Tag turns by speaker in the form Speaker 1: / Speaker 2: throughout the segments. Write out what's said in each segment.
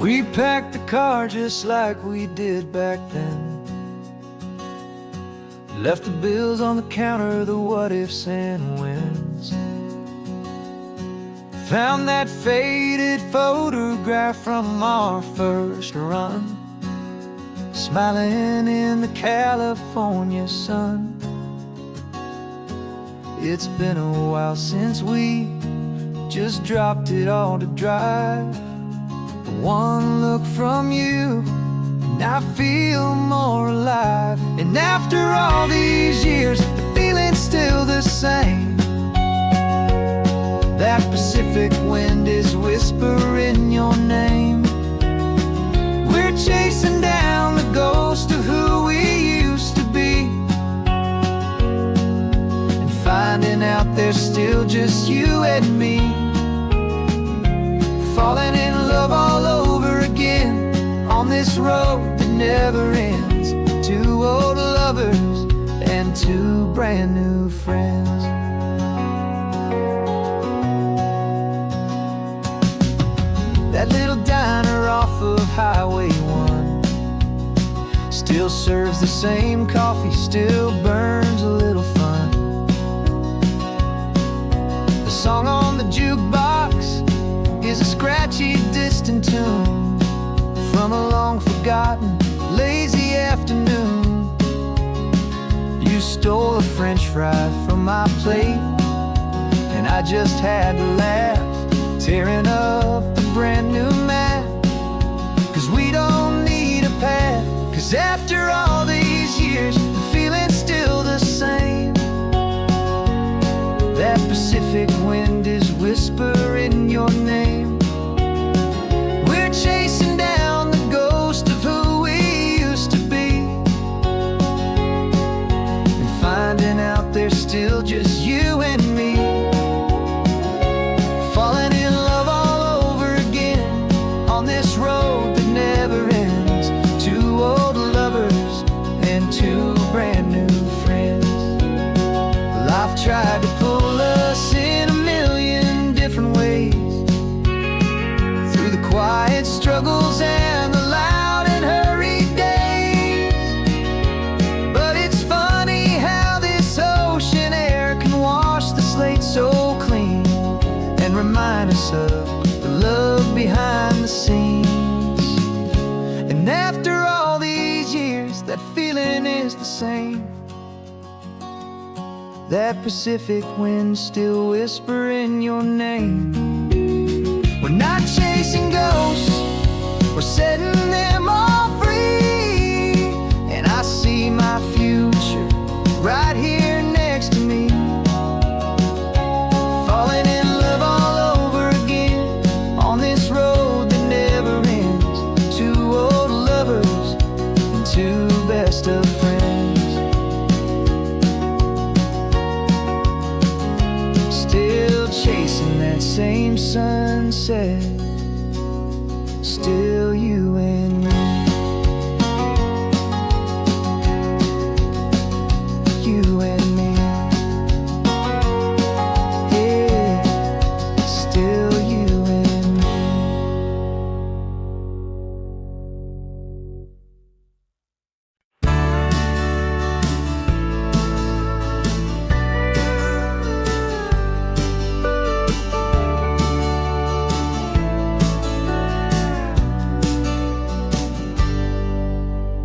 Speaker 1: We packed the car just like we did back then. Left the bills on the counter, the what ifs and whens. Found that faded photograph from our first run, smiling in the California sun. It's been a while since we just dropped it all to drive. One look from you and I feel more alive. And after all these years, the feeling's still the same. That Pacific wind is whispering your name. We're chasing down the ghost of who we used to be, and finding out there's still just you and me. Falling in love all over again on this road that never ends. Two old lovers and two brand new friends. That little diner off of Highway 1 still serves the same coffee, still burns a little fun. The song on the jukebox is a scratchy, distant tune from a long-forgotten, lazy afternoon. You stole a French fry from my plate, and I just had to laugh, tearing up a brand new map. Cause we don't need a path, cause after all these years, the feeling's still the same. That Pacific wind is whispering your name. We're chasing down the ghost of who we used to be, and finding out there's still just you and me. Falling in love all over again on this road that never ends. Two old lovers and two brand new friends. Life tried to pull us in a million different ways, through the quiet struggles and the loud and hurried days. But it's funny how this ocean air can wash the slate so clean, and remind us of the love behind the scenes. And after all these years, that feeling is the same. That Pacific wind still whispering your name. We're not chasing ghosts, we're setting them all free. And I see my future right here next to me. Falling in love all over again on this road that never ends. Two old lovers and two best of friends. Still chasing that same sunset, still you and me. You and me. Yeah, still you and me.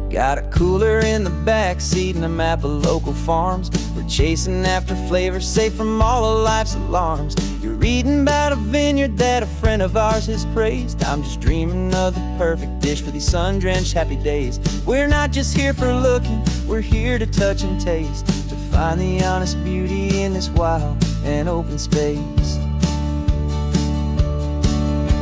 Speaker 1: Got a cooler in the back seat and a map of local farms. We're chasing after flavors safe from all of life's alarms. You're reading about a vineyard that a friend of ours has praised. I'm just dreaming of the perfect dish for these sun-drenched happy days. We're not just here for looking, we're here to touch and taste, to find the honest beauty in this wild and open space.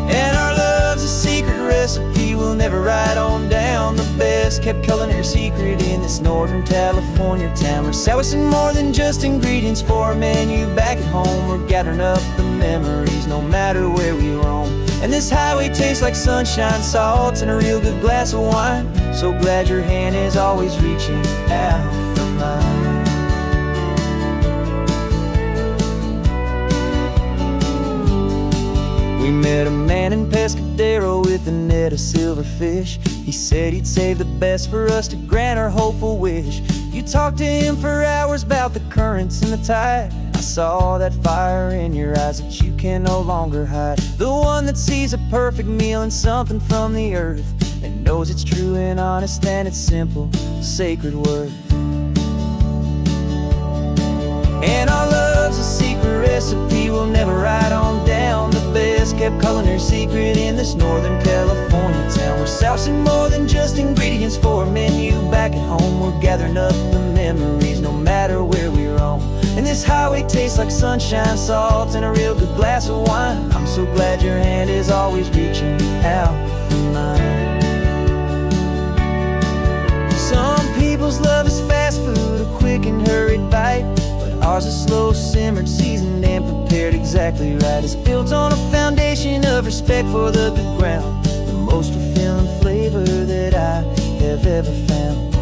Speaker 1: And our love's a secret recipe we'll never write on down. The best kept culinary secret in this northern California town. We're sourcing more than just ingredients for a menu back at home. We're gathering up the memories no matter where we roam. And this highway tastes like sunshine, salts, and a real good glass of wine. So glad your hand is always reaching out for mine. We met a man in Pescadero with a net of silverfish. He said he'd save the best for us to grant our hopeful wish. You talked to him for hours about the currents and the tide. I saw that fire in your eyes that you can no longer hide. The one that sees a perfect meal and something from the earth, and knows it's true and honest and it's simple, sacred worth. And our love's a secret recipe we'll never write on down. The best kept culinary secret in this Northern California town. We're sourcing more than just ingredients for a menu. Back at home we're gathering up the memories, no matter where we roam. And this highway tastes like sunshine, salt, and a real good glass of wine. I'm so glad your hand is always reaching out for mine. Some people's love is fast food, a quick and hurried bite. Ours is slow, simmered, seasoned, and prepared exactly right. It's built on a foundation of respect for the good ground, the most fulfilling flavor that I have ever found.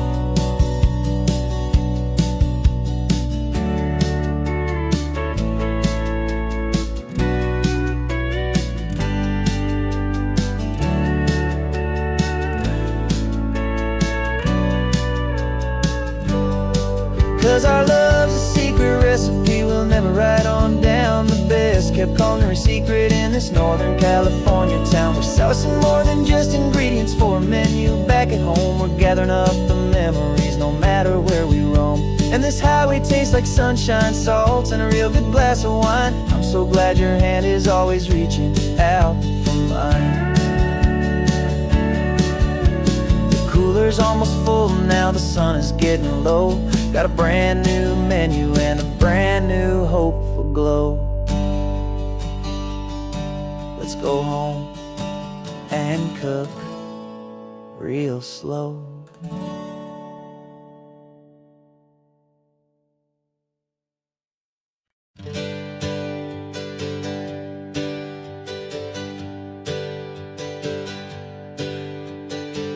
Speaker 1: 'Cause our love's a secret recipe we'll never write on down. The best kept culinary secret in this Northern California town. We're sourcing more than just ingredients for a menu. Back at home we're gathering up the memories, no matter where we roam. And this highway tastes like sunshine, salt, and a real good glass of wine. I'm so glad your hand is always reaching out for mine. The cooler's almost full now, the sun is getting low. Got a brand new menu and a brand new hopeful glow. Let's go home and cook real slow.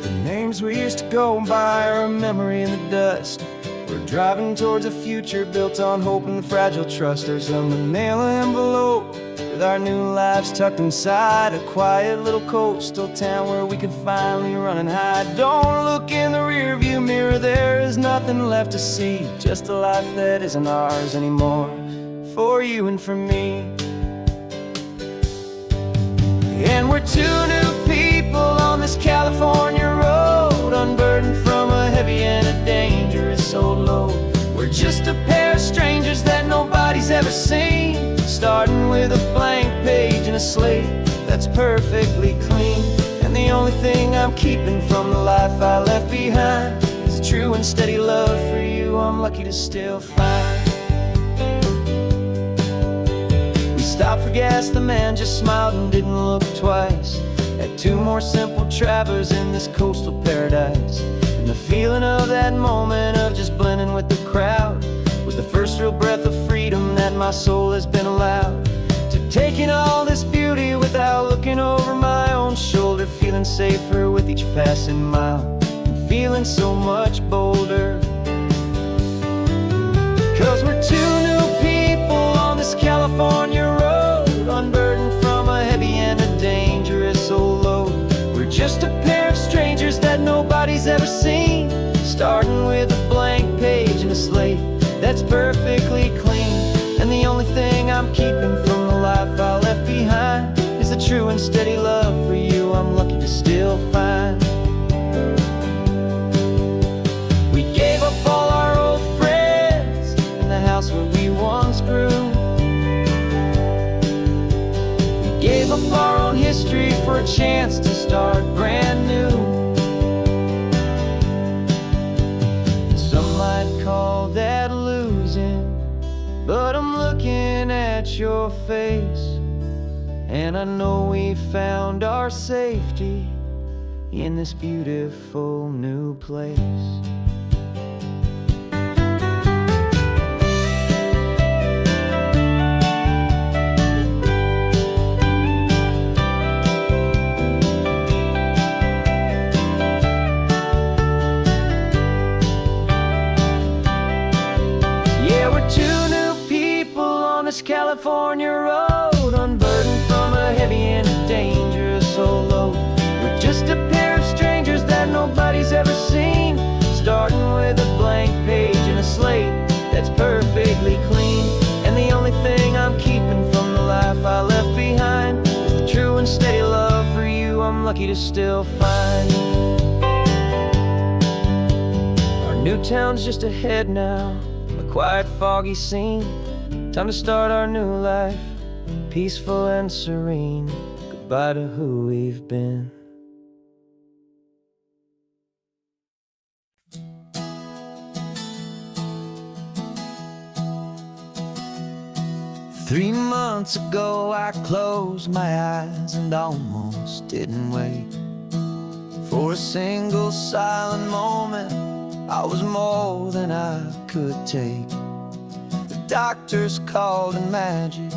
Speaker 1: The names we used to go by are a memory in the dust. We're driving towards a future built on hope and fragile trust. There's a manila envelope with our new lives tucked inside, a quiet little coastal town where we can finally run and hide. Don't look in the rearview mirror, there is nothing left to see, just a life that isn't ours anymore, for you and for me. And we're two new people on this California road, unburdened from a heavy and a dangerous soul load. We're just a pair of strangers that nobody's ever seen, starting with a blank page and a slate that's perfectly clean. And the only thing I'm keeping from the life I left behind is a true and steady love for you I'm lucky to still find. We stopped for gas, the man just smiled and didn't look twice. Had two more simple travelers in this coastal paradise. And the feeling of that moment of just blending with the crowd was the first real breath of freedom that my soul has been allowed to take in all this beauty without looking over my own shoulder, feeling safer with each passing mile and feeling so much bolder. 'Cause we're two new people on this California road, unburdened from a heavy and a dangerous soul load. We're just a pair of strangers that nobody's ever seen, starting with a blank page and a slate that's perfectly clean. And the only thing I'm keeping from the life I left behind is the true and steady love for you I'm lucky to still find. We gave up all our old friends and the house where we once grew. We gave up our own history for a chance to start brand new. Some might call that losing, but I'm looking at your face, and I know we found our safety in this beautiful new place. California road, unburdened from a heavy and starting with a blank page and a slate that's perfectly clean. And the only thing I'm keeping from the life I left behind is the true and steady love for you I'm lucky to still find. Our new town's just ahead now, a quiet, foggy scene. Time to start our new life, peaceful and serene. Goodbye to who we've been. Three months ago I closed my eyes and almost didn't wake. For a single silent moment, I was more than I could take. The doctors called it magic,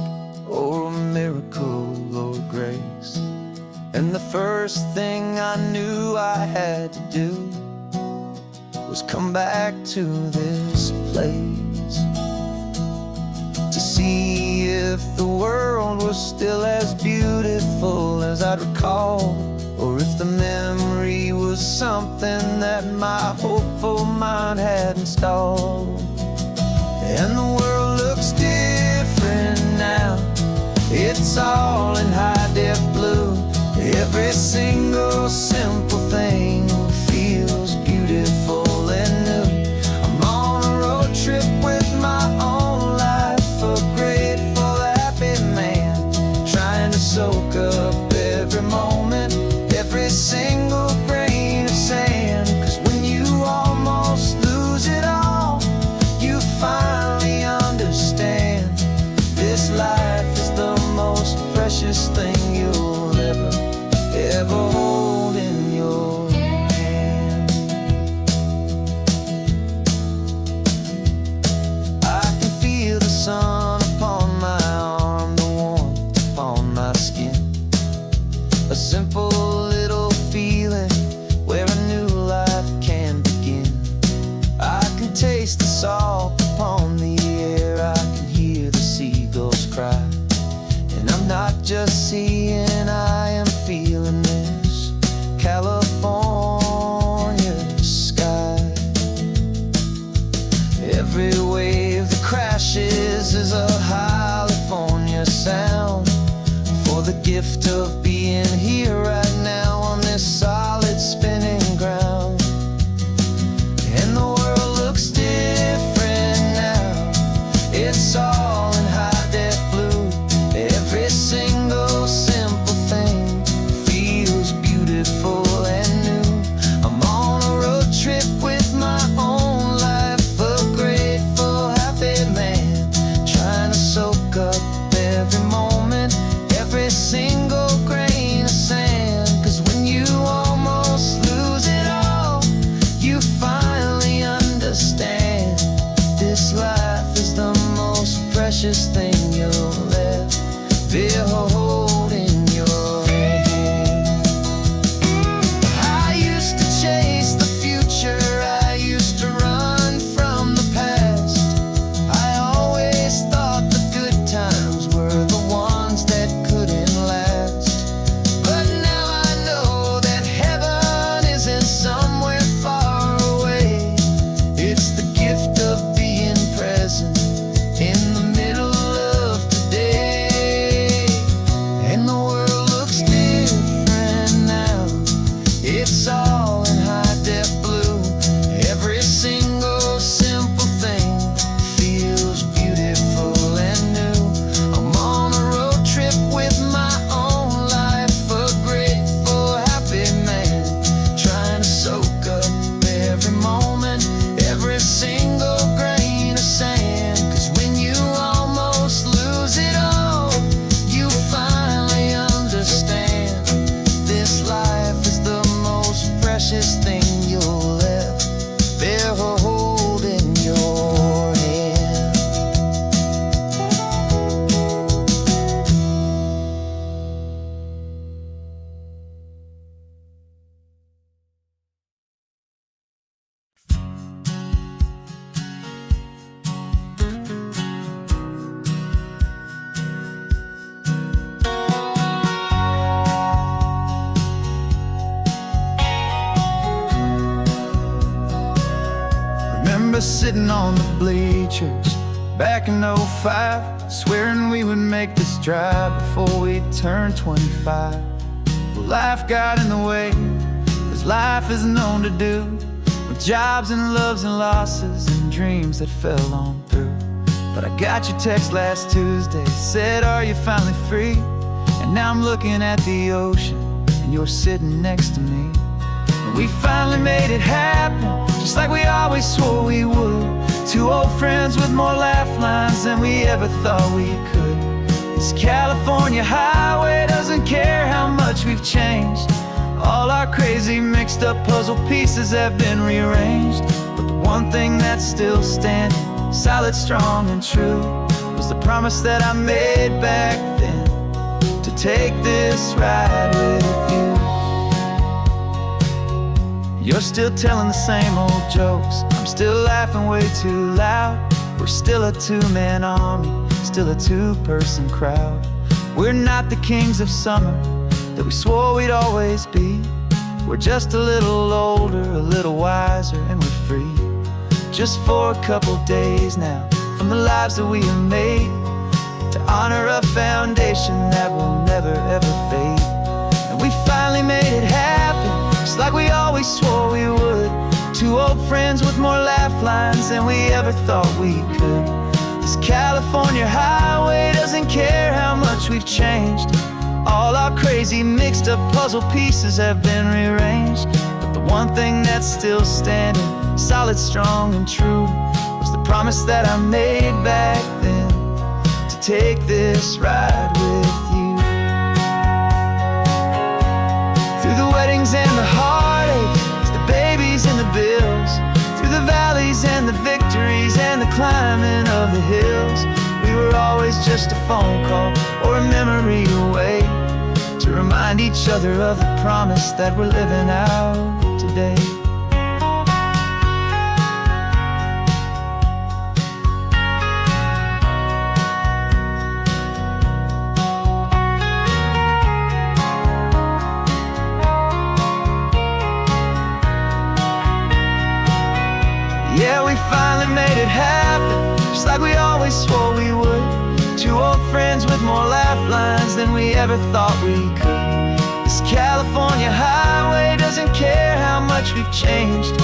Speaker 1: or a miracle, or grace. And the first thing I knew I had to do was come back to this place, to see if the world was still as beautiful as I'd recall, or if the memory was something that my hopeful mind had installed. And the world looks different now, it's all in high-def blue. Every single simple thing feels beautiful and new. I'm on a road trip with my own life, a grateful, happy man, trying to soak up every moment, every single grain of sand. 'Cause when you almost lose it all, you finally understand this life is the most precious thing you'll ever hold in your hand. I can feel the sun upon my arm, the warmth upon my skin, a simple little feeling where a new life can begin. I can taste the salt upon the air, I can hear the seagulls cry. And I'm not just seeing, I am feeling this California sky. Every wave that crashes is a California sound, for the gift of being here right now on this solid spinning ground. And the world looks different now, it's all in high-def blue. Every single simple thing feels beautiful and new. I'm on a road trip with my own life, a grateful, happy man, trying to soak up every moment, every single grain of sand. remember sitting on the bleachers back in '05, swearing we would make this drive before we turned 25. But life got in the way, as life is known to do, with jobs and loves and losses and dreams that fell on through. But I got your text last Tuesday, said, are you finally free? And now I'm looking at the ocean, and you're sitting next to me. And we finally made it happen, just like we always swore we would. Two old friends with more laugh lines than we ever thought we could. This California highway doesn't care how much we've changed. All our crazy mixed up puzzle pieces have been rearranged. But the one thing that's still standing, solid, strong, and true, was the promise that I made back then, to take this ride with you. You're still telling the same old jokes, I'm still laughing way too loud. We're still a two-man army, still a two-person crowd. We're not the kings of summer that we swore we'd always be. We're just a little older, a little wiser, and we're free. Just for a couple days now, from the lives that we have made, to honor a foundation that will never ever fade. And we finally made it happen, just like we always swore we would. Two old friends with more laugh lines than we ever thought we could. This California highway doesn't care how much we've changed. All our crazy mixed up puzzle pieces have been rearranged. But the one thing that's still standing, solid, strong, and true, was the promise that I made back then, to take this ride with you. Through the weddings and the heartaches, the babies and the bills, through the valleys and the victories and the climbing of the hills, we were always just a phone call or a memory away, to remind each other of the promise that we're living out today. Yeah, we finally made it happen, just like we always swore we would. Two old friends with more laugh lines than we ever thought we could. This California highway doesn't care how much we've changed.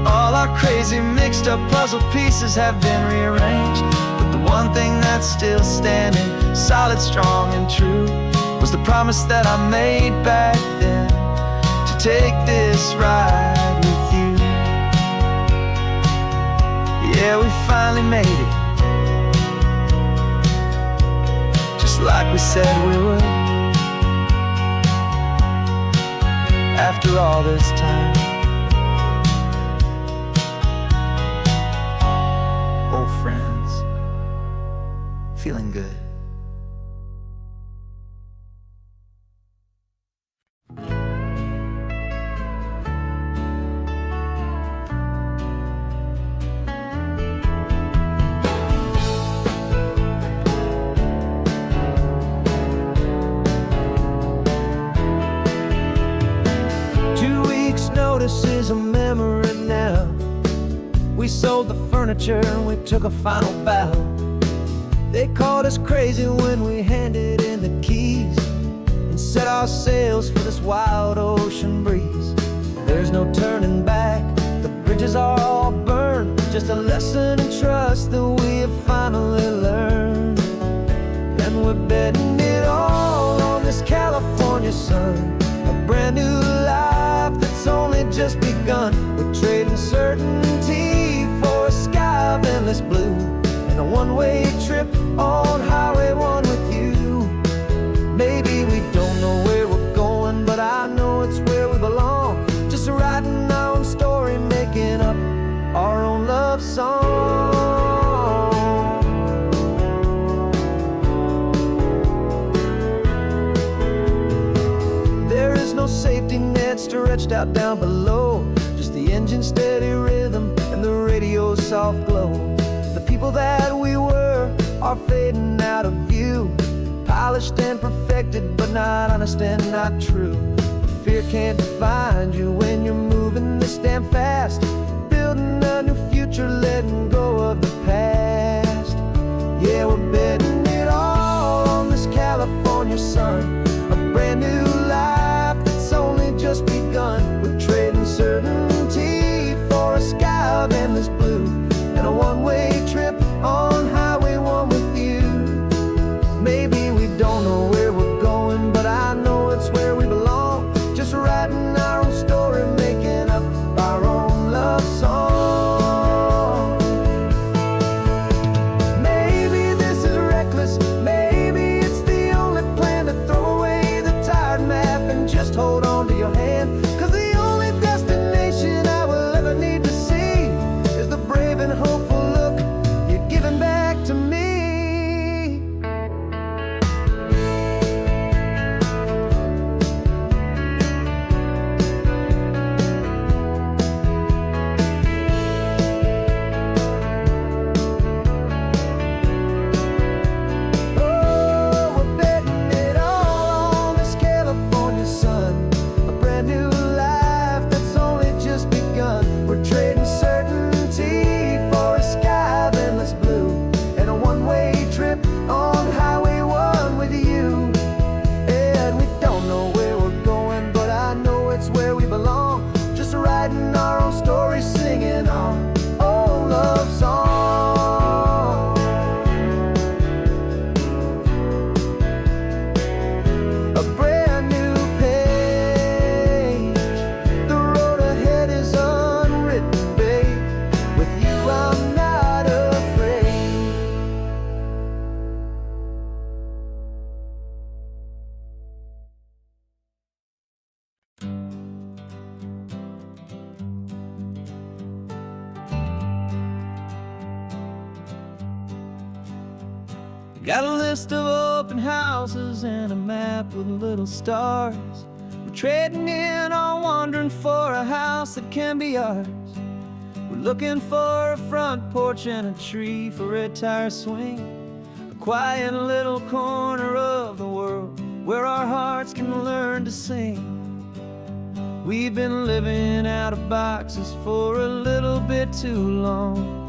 Speaker 1: All our crazy mixed up puzzle pieces have been rearranged. But the one thing that's still standing, solid, strong, and true, was the promise that I made back then, to take this ride with you. Yeah, we finally made it, just like we said we would. After all this time, old friends, feeling good.
Speaker 2: Notice is a memory now. We sold the furniture and we took a final bow. They called us crazy when we handed in the keys and set our sails for this wild ocean breeze. There's no turning back, the bridges are all burned, just a lesson in trust that we have finally learned. And we're betting it all on this California sun, a brand new life that's only just begun. We're trading certainty for a sky of endless blue, and a one-way trip on Highway 1 with you. Maybe we don't know where we're going, but I know it's where we belong. Just writing our own story, making up our own love song. There is no safety net stretched out down below, just the engine's steady rhythm and the radio's soft glow. The people that we were are fading out of view, polished and perfected, but not honest and not true. Fear can't find you when you're moving this damn fast, building a new future. of endless blue, and a one-way trip on Highway 1 with you. Maybe we don't know where we're going, but I know it's where we belong. Just writing our own story, making up our own love song. Maybe this is reckless, maybe it's the only plan to throw away the tired map and just hold on to your hand. 'Cause the only destination I will ever need to see is the brave and hopeful look you're giving back to me. Got a list of open houses and a map with little stars. We're trading in or wandering for a house that can be ours. We're looking for a front porch and a tree for a tire swing, a quiet little corner of the world where our hearts can learn to sing. We've been living out of boxes for a little bit too long,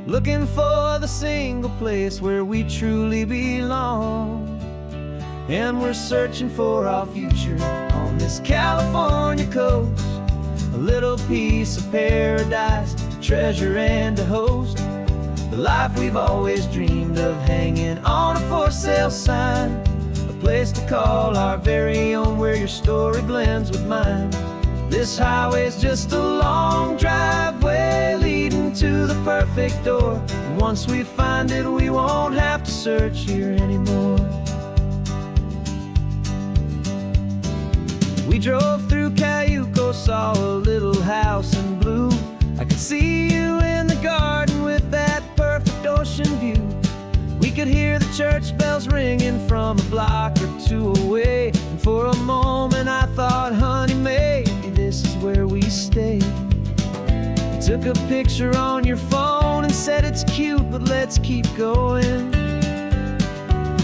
Speaker 2: looking for the single place where we truly belong. And we're searching for our future on this California coast, a little piece of paradise to treasure and to host, the life we've always dreamed of hanging on a for sale sign, a place to call our very own where your story blends with mine. This highway's just a long driveway leading to the perfect door, and once we find it we won't have to search here anymore. We drove through Cayuco, saw a little house in blue. I could see you in the garden with that perfect ocean view. We could hear the church bells ringing from a block or two away, and for a moment I thought, honey, maybe this is where we stay. You took a picture on your phone and said it's cute, but let's keep going.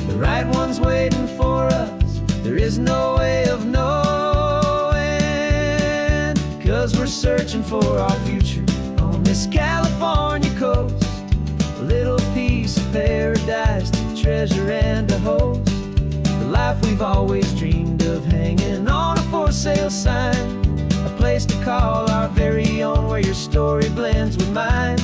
Speaker 2: The right one's waiting for us, there is no way of knowing, 'cause we're searching for our future on this California coast, a little piece of paradise to treasure and to host, the life we've always dreamed of hanging on a for sale sign, a place to call our very own where your story blends with mine.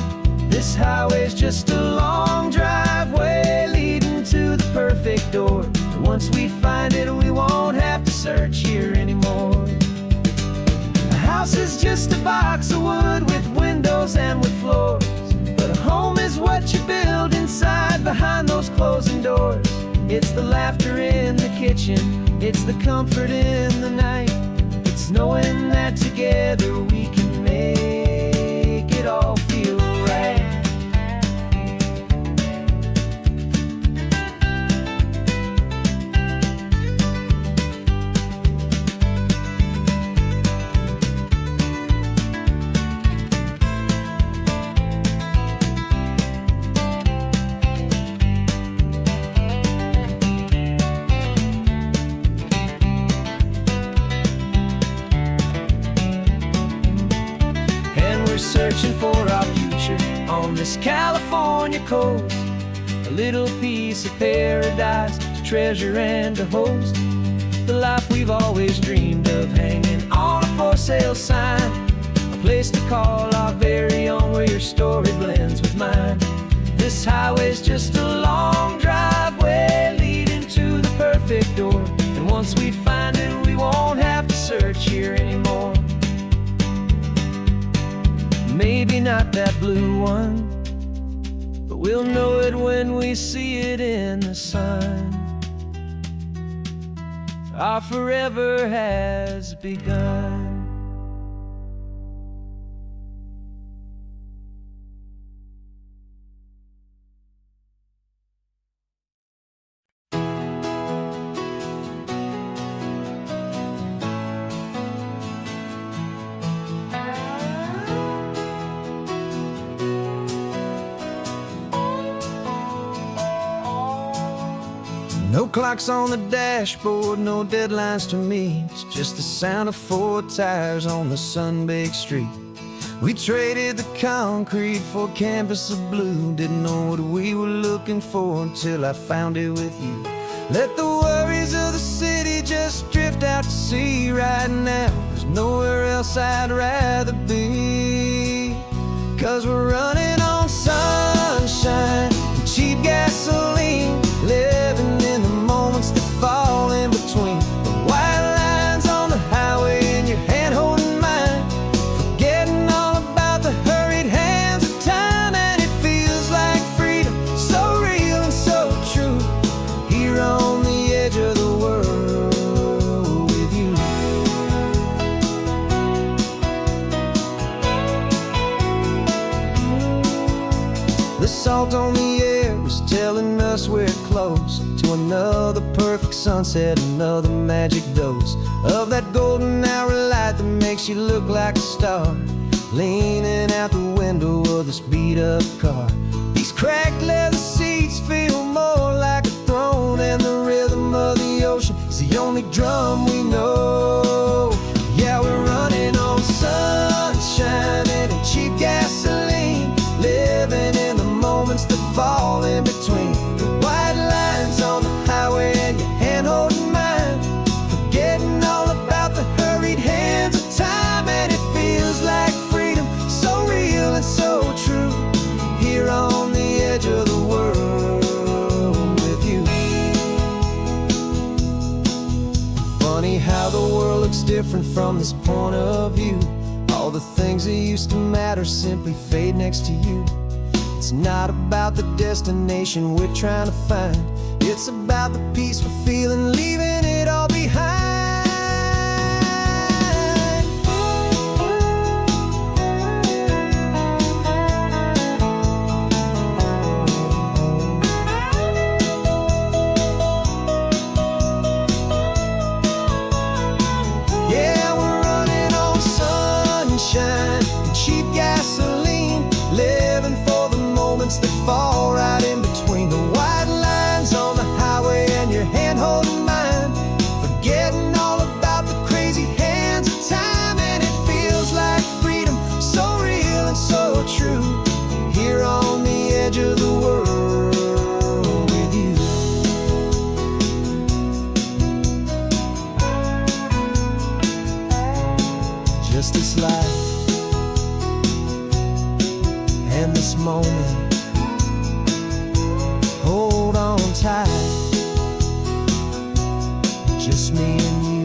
Speaker 2: This highway's just a long driveway leading to the perfect door, and once we find it we won't have to search here anymore. A house is just a box of wood with windows and with floors, but a home is what you build inside behind those closing doors. It's the laughter in the kitchen, it's the comfort in the night, it's knowing that together we can make it all feel right. Searching for our future on this California coast, a little piece of paradise to treasure and to host, the life we've always dreamed of hanging on a for sale sign, a place to call our very own, where your story blends with mine. This highway's just a long driveway leading to the perfect door. And once we find it, we won't have to search here anymore. Maybe not that blue one, but we'll know it when we see it in the sun. Our forever has begun. No clocks on the dashboard, no deadlines to meet. It's just the sound of 4 tires on the sun-baked street. We traded the concrete for a canvas of blue. Didn't know what we were looking for until I found it with you. Let the worries of the city just drift out to sea right now. There's nowhere else I'd rather be. 'Cause we're running on sunshine and cheap gasoline, living in the moments that fall in between. The white lines on the highway and your hand holding mine, forgetting all about the hurried hands of time. And it feels like freedom, so real and so true, here on the edge of the world with you. The salt on the air is telling us we're close to another perfect sunset, another magic dose of that golden hour light that makes you look like a star, leaning out the window of this beat-up car. These cracked leather seats feel more like a throne, and the rhythm of the ocean is the only drum we know. Yeah, we're running on sunshine and cheap gasoline, living in the moments that fall in between. The white lines on the highway and your hand holding mine, forgetting all about the hurried hands of time. And it feels like freedom, so real and so true, here on the edge of the world with you. Funny how the world looks different from this point of view. All the things that used to matter simply fade next to you. It's not about the destination we're trying to find, it's about the peace we're feeling, leaving it all behind. Yeah, we're running on sunshine and cheap gasoline, living for the moments that fall right in between. The white lines on the highway and your hand holding mine, forgetting all about the crazy hands of time. And it feels like freedom, so real and so true, here on the edge of the world with you. Just this life and this moment, hold on tight, just me and you.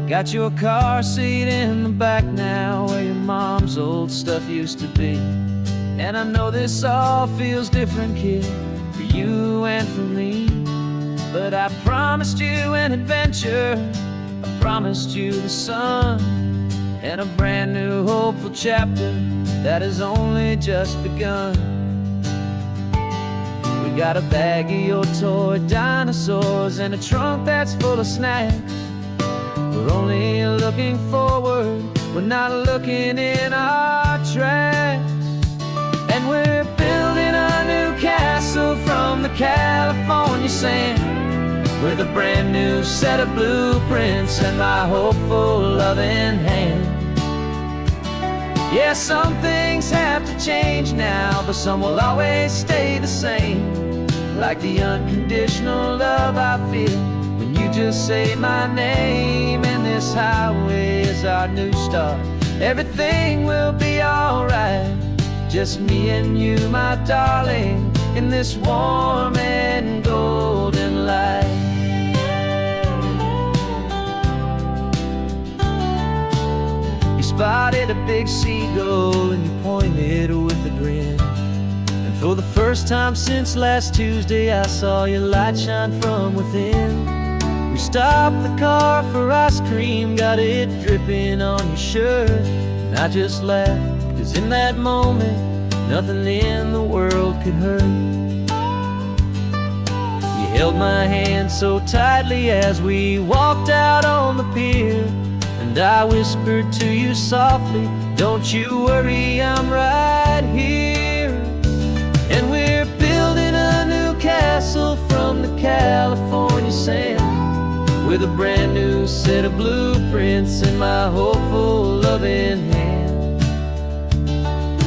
Speaker 2: Got your car seat in the back now, where your mom's old stuff used to be. And I know this all feels different, kid, for you and for me. But I promised you an adventure, I promised you the sun, and a brand new hopeful chapter that has only just begun. We got a bag of your toy dinosaurs and a trunk that's full of snacks. We're only looking forward, we're not looking in our tracks. And we're building a new castle from the California sand, with a brand new set of blueprints and my hopeful loving hand. Yeah, some things have to change now, but some will always stay the same. Like the unconditional love I feel when you just say my name. And this highway is our new start. Everything will be alright. Just me and you, my darling, in this warm and golden light. You spotted a big seagull and you pointed with a grin. And for the first time since last Tuesday, I saw your light shine from within. We stopped the car for ice cream, got it dripping on your shirt. And I just laughed, 'cause in that moment, nothing in the world could hurt. You held my hand so tightly as we walked out on the pier. And I whispered to you softly, don't you worry, I'm right here. And we're building a new castle from the California sand, with a brand new set of blueprints in my hopeful loving hand.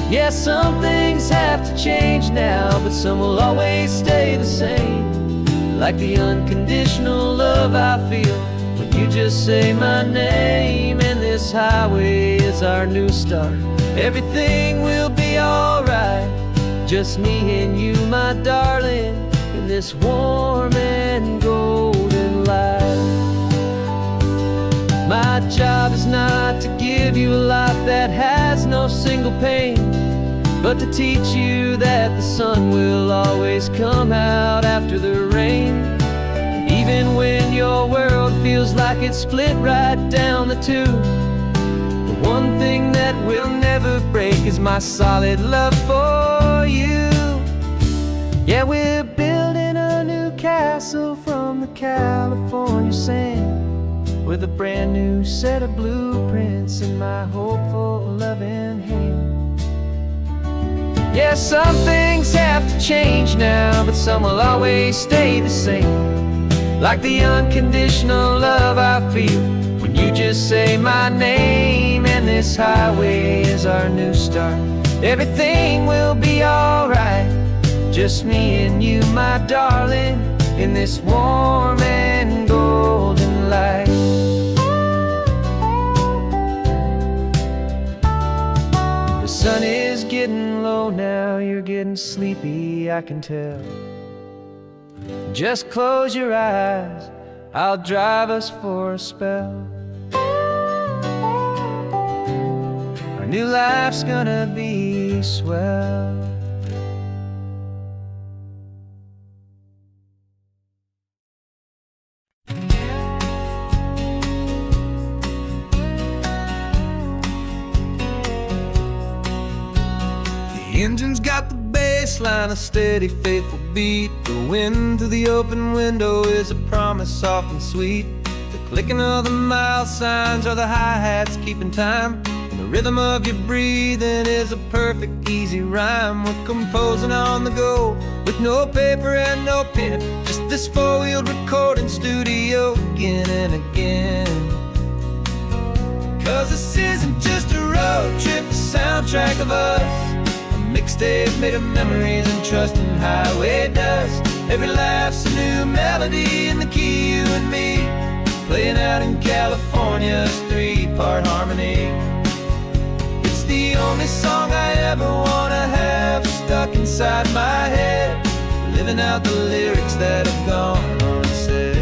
Speaker 2: Yeah, some things have to change now, but some will always stay the same. Like the unconditional love I feel when you just say my name. And this highway is our new start. Everything will be alright. Just me and you, my darling, in this warm and golden light. My job is not to give you a life that has no single pain, but to teach you that the sun will always come out after the rain. And even when your world feels like it's split right down the two, the one thing that will never break is my solid love for you. Yeah, we're building a new castle from the California sand, with a brand new set of blueprints in my hopeful loving hand. Yeah, some things have to change now, but some will always stay the same. Like the unconditional love I feel when you just say my name. And this highway is our new start. Everything will be alright. Just me and you, my darling, in this warm and golden light. The sun is getting low now, you're getting sleepy, I can tell. Just close your eyes, I'll drive us for a spell. Our new life's gonna be swell. The engine's got the bass line, a steady, faithful beat. The wind through the open window is a promise soft and sweet. The clicking of the mile signs are the hi-hats keeping time. And the rhythm of your breathing is a perfect, easy rhyme. We're composing on the go with no paper and no pen. Just this four-wheeled recording studio again and again. 'Cause this isn't just a road trip, a soundtrack of us. Mixtape made of memories and trust in highway dust. Every laugh's a new melody in the key, you and me, playing out in California's three-part harmony. It's the only song I ever wanna have stuck inside my head, living out the lyrics that have gone unsaid.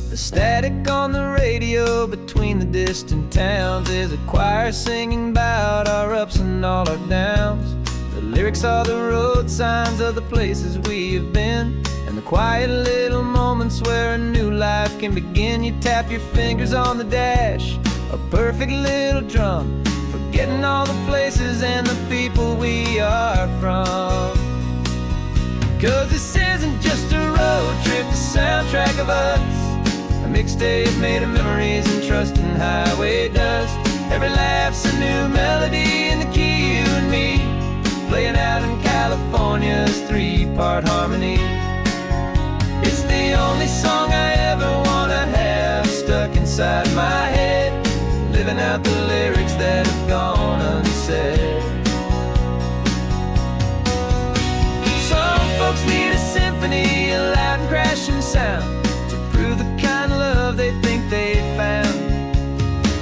Speaker 2: The static on the radio between the distant towns is a choir singing about our ups and all our downs. The lyrics are the road signs of the places we have been, and the quiet little moments where a new life can begin. You tap your fingers on the dash, a perfect little drum, forgetting all the places and the people we are from. 'Cause this isn't just a road trip, the soundtrack of us. A mixtape made of memories and trust in highway dust. Every laugh's a new melody in the key, you and me, playing out in California's three-part harmony. It's the only song I ever wanna have stuck inside my head, living out the lyrics that have gone unsaid. Some folks need a symphony, a loud and crashing sound, to prove the kind of love they think they found.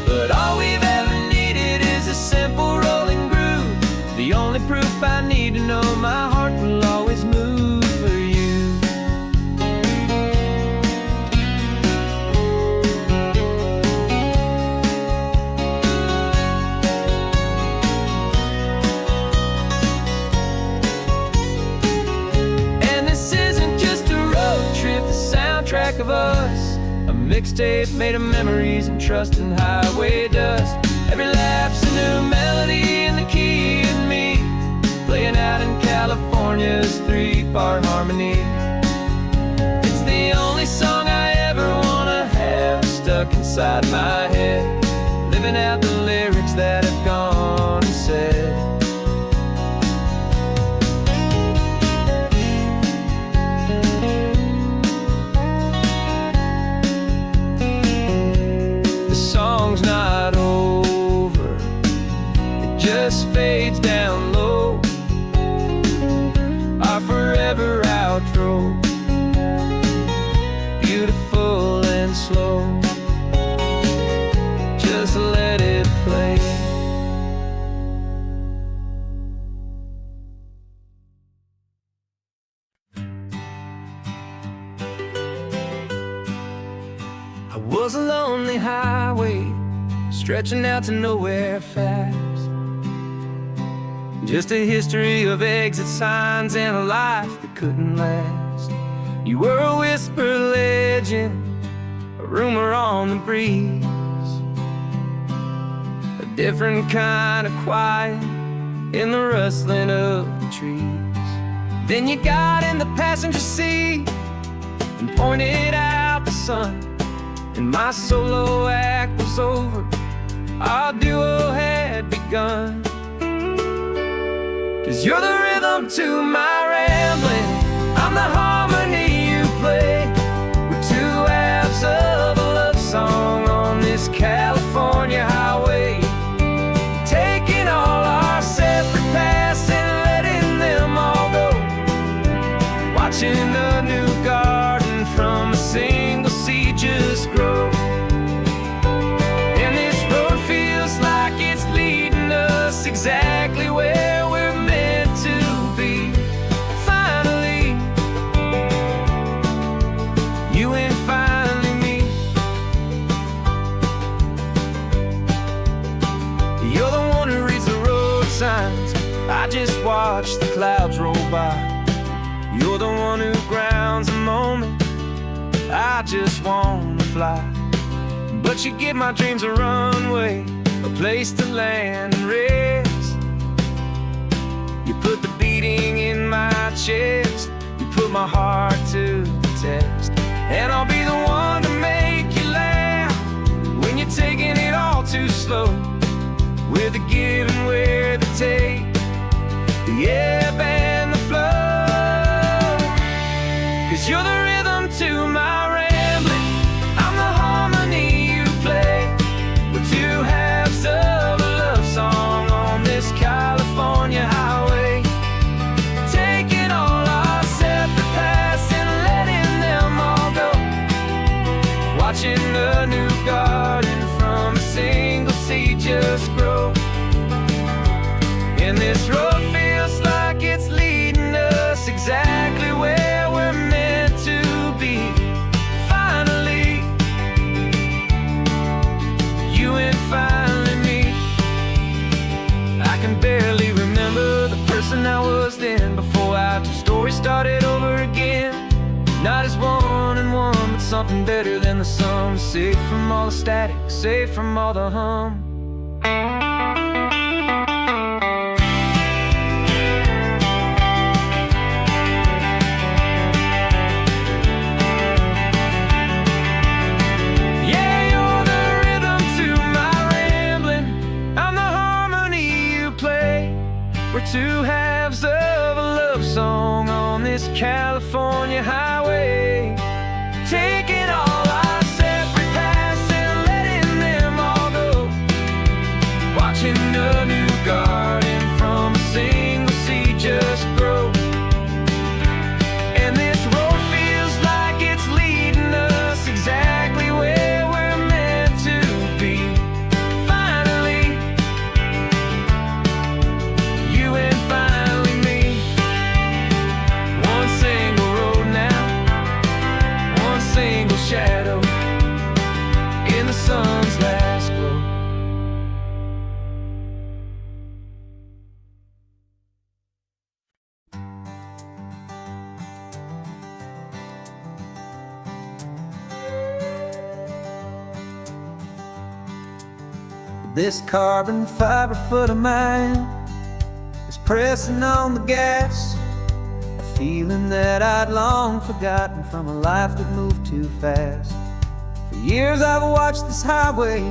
Speaker 2: But all we've ever needed is a simple rolling groove, the only proof I need to know my heart will always move for you. And this isn't just a road trip, the soundtrack of us, a mixtape made of memories and trust and highway dust. Every laugh's a new melody in the key and me, playing out in California's three-part harmony. It's the only song I ever wanna have stuck inside my head, living out the lyrics that have gone unsaid. The song's not over, it just fades down low, our forever outro, beautiful and slow. Just let it play. I was a lonely highway, stretching out to nowhere fast. Just a history of exit signs and a life that couldn't last. You were a whisper legend, a rumor on the breeze, a different kind of quiet in the rustling of the trees. Then you got in the passenger seat and pointed out the sun, and my solo act was over, our duo had begun. 'Cause you're the rhythm to my rambling, I'm the harmony you play. We're two halves of a love song on this California highway, taking all our separate paths and letting them all go, watching a new garden from a single seed just grow. And this road feels like it's leading us exactly where we're meant to be. Finally, you and finally me. You're the one who reads the road signs, I just watch the clouds roll by. You're the one who grounds the moment, I just wanna fly. But you give my dreams a runway, a place to land and rest. You put the beating in my chest, you put my heart to the test. And I'll be the one to make you laugh when you're taking it all too slow, with the give and with the take, the ebb and the flow. 'Cause you're the rhythm to my rambling, I'm the harmony you play. We're two halves of a love song on this California highway, taking all our separate paths and letting them all go, watching a new garden from a single seed just grow. And this road feels like it's leading us exactly where we're meant to be. Finally, you and finally me. I can barely remember the person I was then, before our two stories started over again. Not as one and one, but something better than the sum. Safe from all the static, safe from all the hum. To have California highway, taking all our separate paths and letting them all go. Watching a new garden from a single seed just grow. And this road feels like it's leading us exactly where we're meant to be. Finally, you and finally me. One single road now, one single shadow in the sun's last glow. This carbon fiber foot of mine is pressing on the gas, a feeling that I'd long forgotten from a life that moved too fast. For years I've watched this highway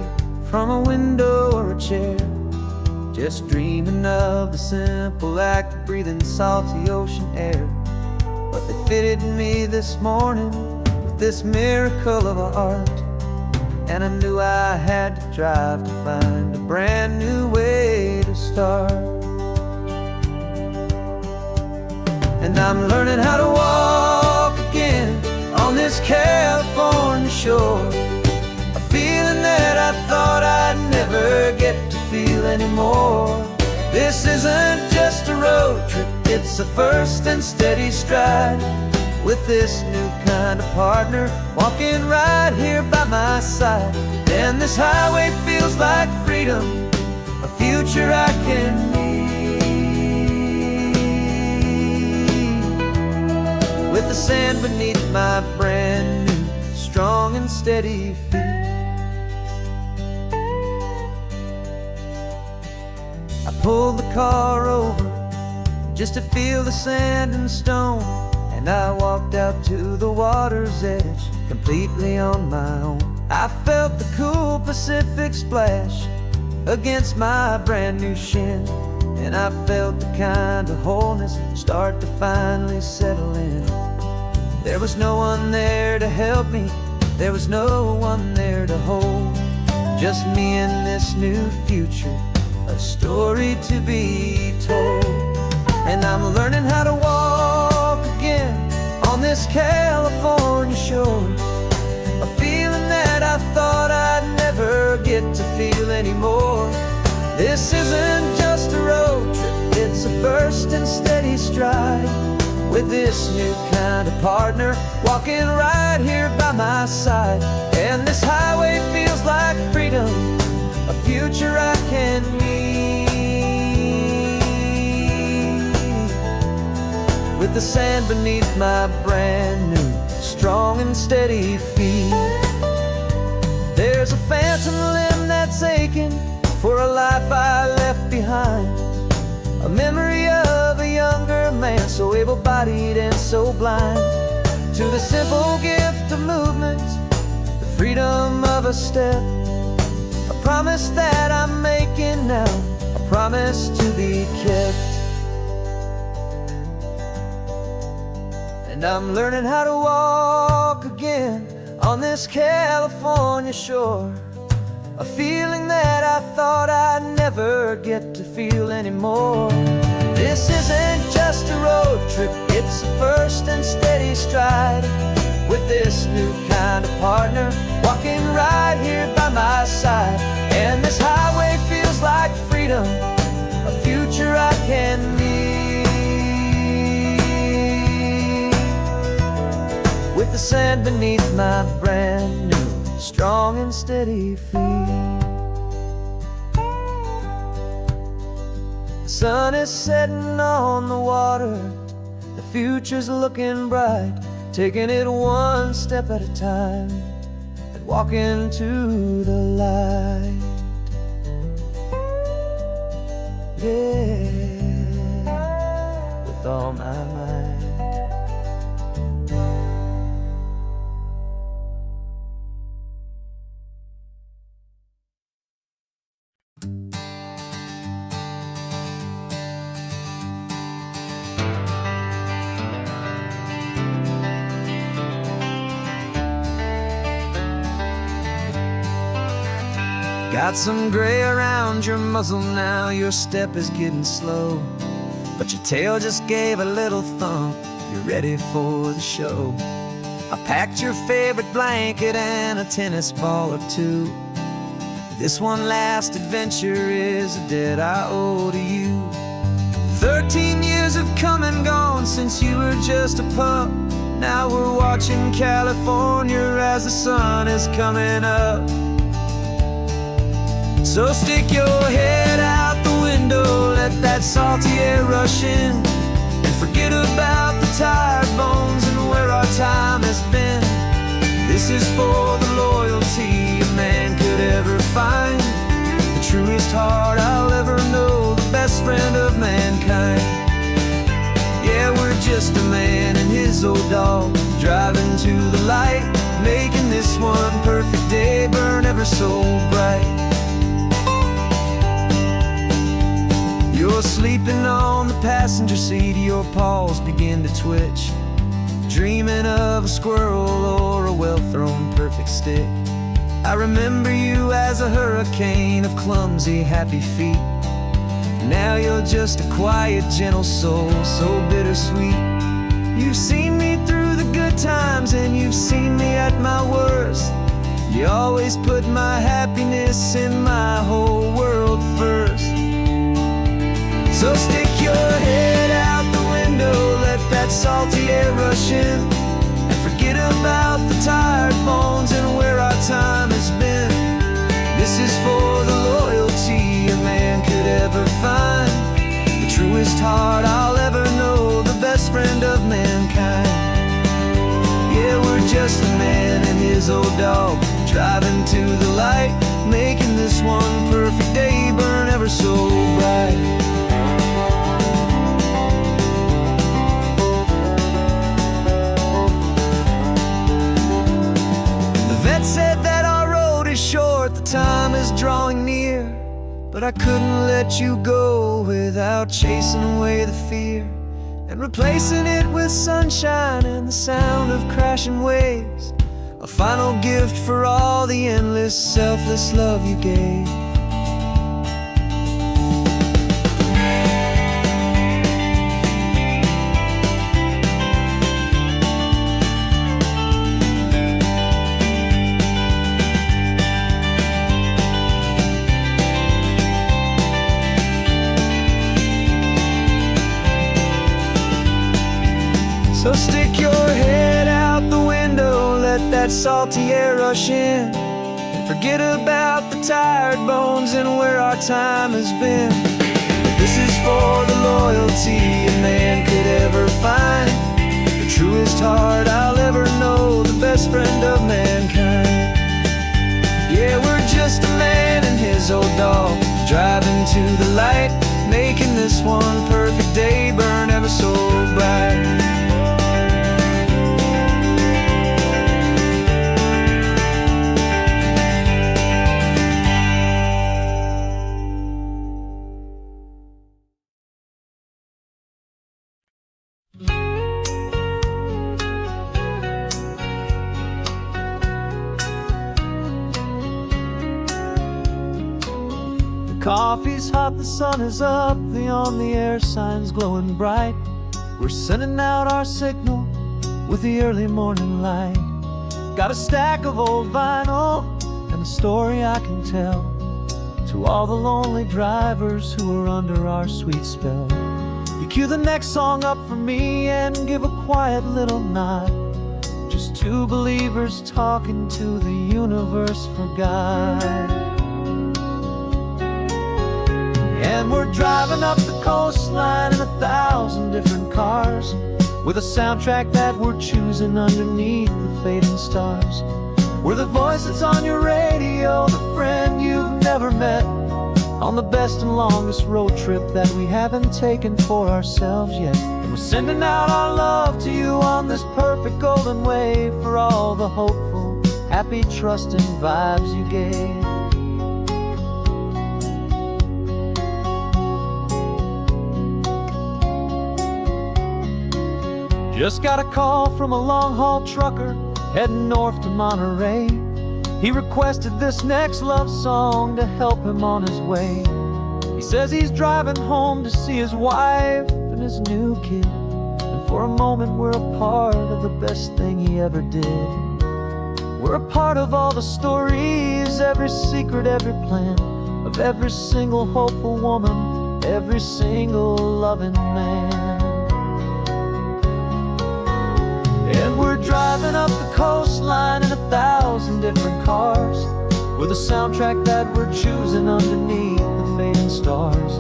Speaker 2: from a window or a chair, just dreaming of the simple act of breathing salty ocean air. But they fitted me this morning with this miracle of art, and I knew I had to drive to find a brand new way to start. And I'm learning how to walk again on this California shore, a feeling that I thought I'd never get to feel anymore. This isn't just a road trip, it's a first and steady stride, with this new kind of partner walking right here by my side. And this highway feels like freedom, a future I can need, with the sand beneath my brand new strong and steady feet. I pulled the car over just to feel the sand and stone, and I walked out to the water's edge completely on my own. I felt the cool Pacific splash against my brand new shin, and I felt the kind of wholeness start to finally settle in. There was no one there to help me, there was no one there to hold, just me and this new future, a story to be told. And I'm learning how to walk again on this California shore, a feeling that I thought I'd never get to feel anymore. This isn't just a road trip, it's a first and steady stride, with this new kind of partner walking right here by my side. And this highway feels like freedom, a future I can need, with the sand beneath my brand new strong and steady feet. There's a phantom limb that's aching for a life I left behind, a memory of a younger man so able-bodied and so blind, to the simple gift of movement, the freedom of a step, a promise that I'm making now, a promise to be kept. And I'm learning how to walk again on this California shore, a feeling that I thought I'd never get to feel anymore. This isn't just a road trip, it's a first and steady stride, with this new kind of partner walking right here by my side. And this highway feels like freedom, a future I can need, with the sand beneath my brand new strong and steady feet. The sun is setting on the water, the future's looking bright, taking it one step at a time and walking to the light. Yeah, with all my might. Got some gray around your muzzle now, your step is getting slow, but your tail just gave a little thump, you're ready for the show. I packed your favorite blanket and a tennis ball or two. This one last adventure is a debt I owe to you. 13 years have come and gone since you were just a pup. Now we're watching California as the sun is coming up. So stick your head out the window, let that salty air rush in, and forget about the tired bones and where our time has been. This is for the loyalty a man could ever find, the truest heart I'll ever know, the best friend of mankind. Yeah, we're just a man and his old dog, driving to the light, making this one perfect day burn ever so bright. You're sleeping on the passenger seat, your paws begin to twitch, dreaming of a squirrel or a well-thrown perfect stick. I remember you as a hurricane of clumsy, happy feet. Now you're just a quiet, gentle soul, so bittersweet. You've seen me through the good times and you've seen me at my worst. You always put my happiness in my whole world first. So stick your head out the window, let that salty air rush in, and forget about the tired bones and where our time has been. This is for the loyalty a man could ever find, the truest heart I'll ever know, the best friend of mankind. Yeah, we're just a man and his old dog, driving to the light, making this one perfect day burn ever so bright. Said that our road is short, the time is drawing near, but I couldn't let you go without chasing away the fear and replacing it with sunshine and the sound of crashing waves, a final gift for all the endless, selfless love you gave. So stick your head out the window, let that salty air rush in, and forget about the tired bones and where our time has been. This is for the loyalty a man could ever find, the truest heart I'll ever know, the best friend of mankind. Yeah, we're just a man and his old dog, driving to the light, making this one perfect day burn ever so bright. Coffee's hot, the sun is up, the on-the-air sign's glowing bright. We're sending out our signal with the early morning light. Got a stack of old vinyl and a story I can tell to all the lonely drivers who are under our sweet spell. You cue the next song up for me and give a quiet little nod, just two believers talking to the universe for God. And we're driving up the coastline in 1,000 different cars, with a soundtrack that we're choosing underneath the fading stars. We're the voice that's on your radio, the friend you've never met, on the best and longest road trip that we haven't taken for ourselves yet. And we're sending out our love to you on this perfect golden wave, for all the hopeful, happy, trusting vibes you gave. Just got a call from a long-haul trucker heading north to Monterey. He requested this next love song to help him on his way. He says he's driving home to see his wife and his new kid, and for a moment we're a part of the best thing he ever did. We're a part of all the stories, every secret, every plan, of every single hopeful woman, every single loving man. And we're driving up the coastline in 1,000 different cars, with a soundtrack that we're choosing underneath the fading stars.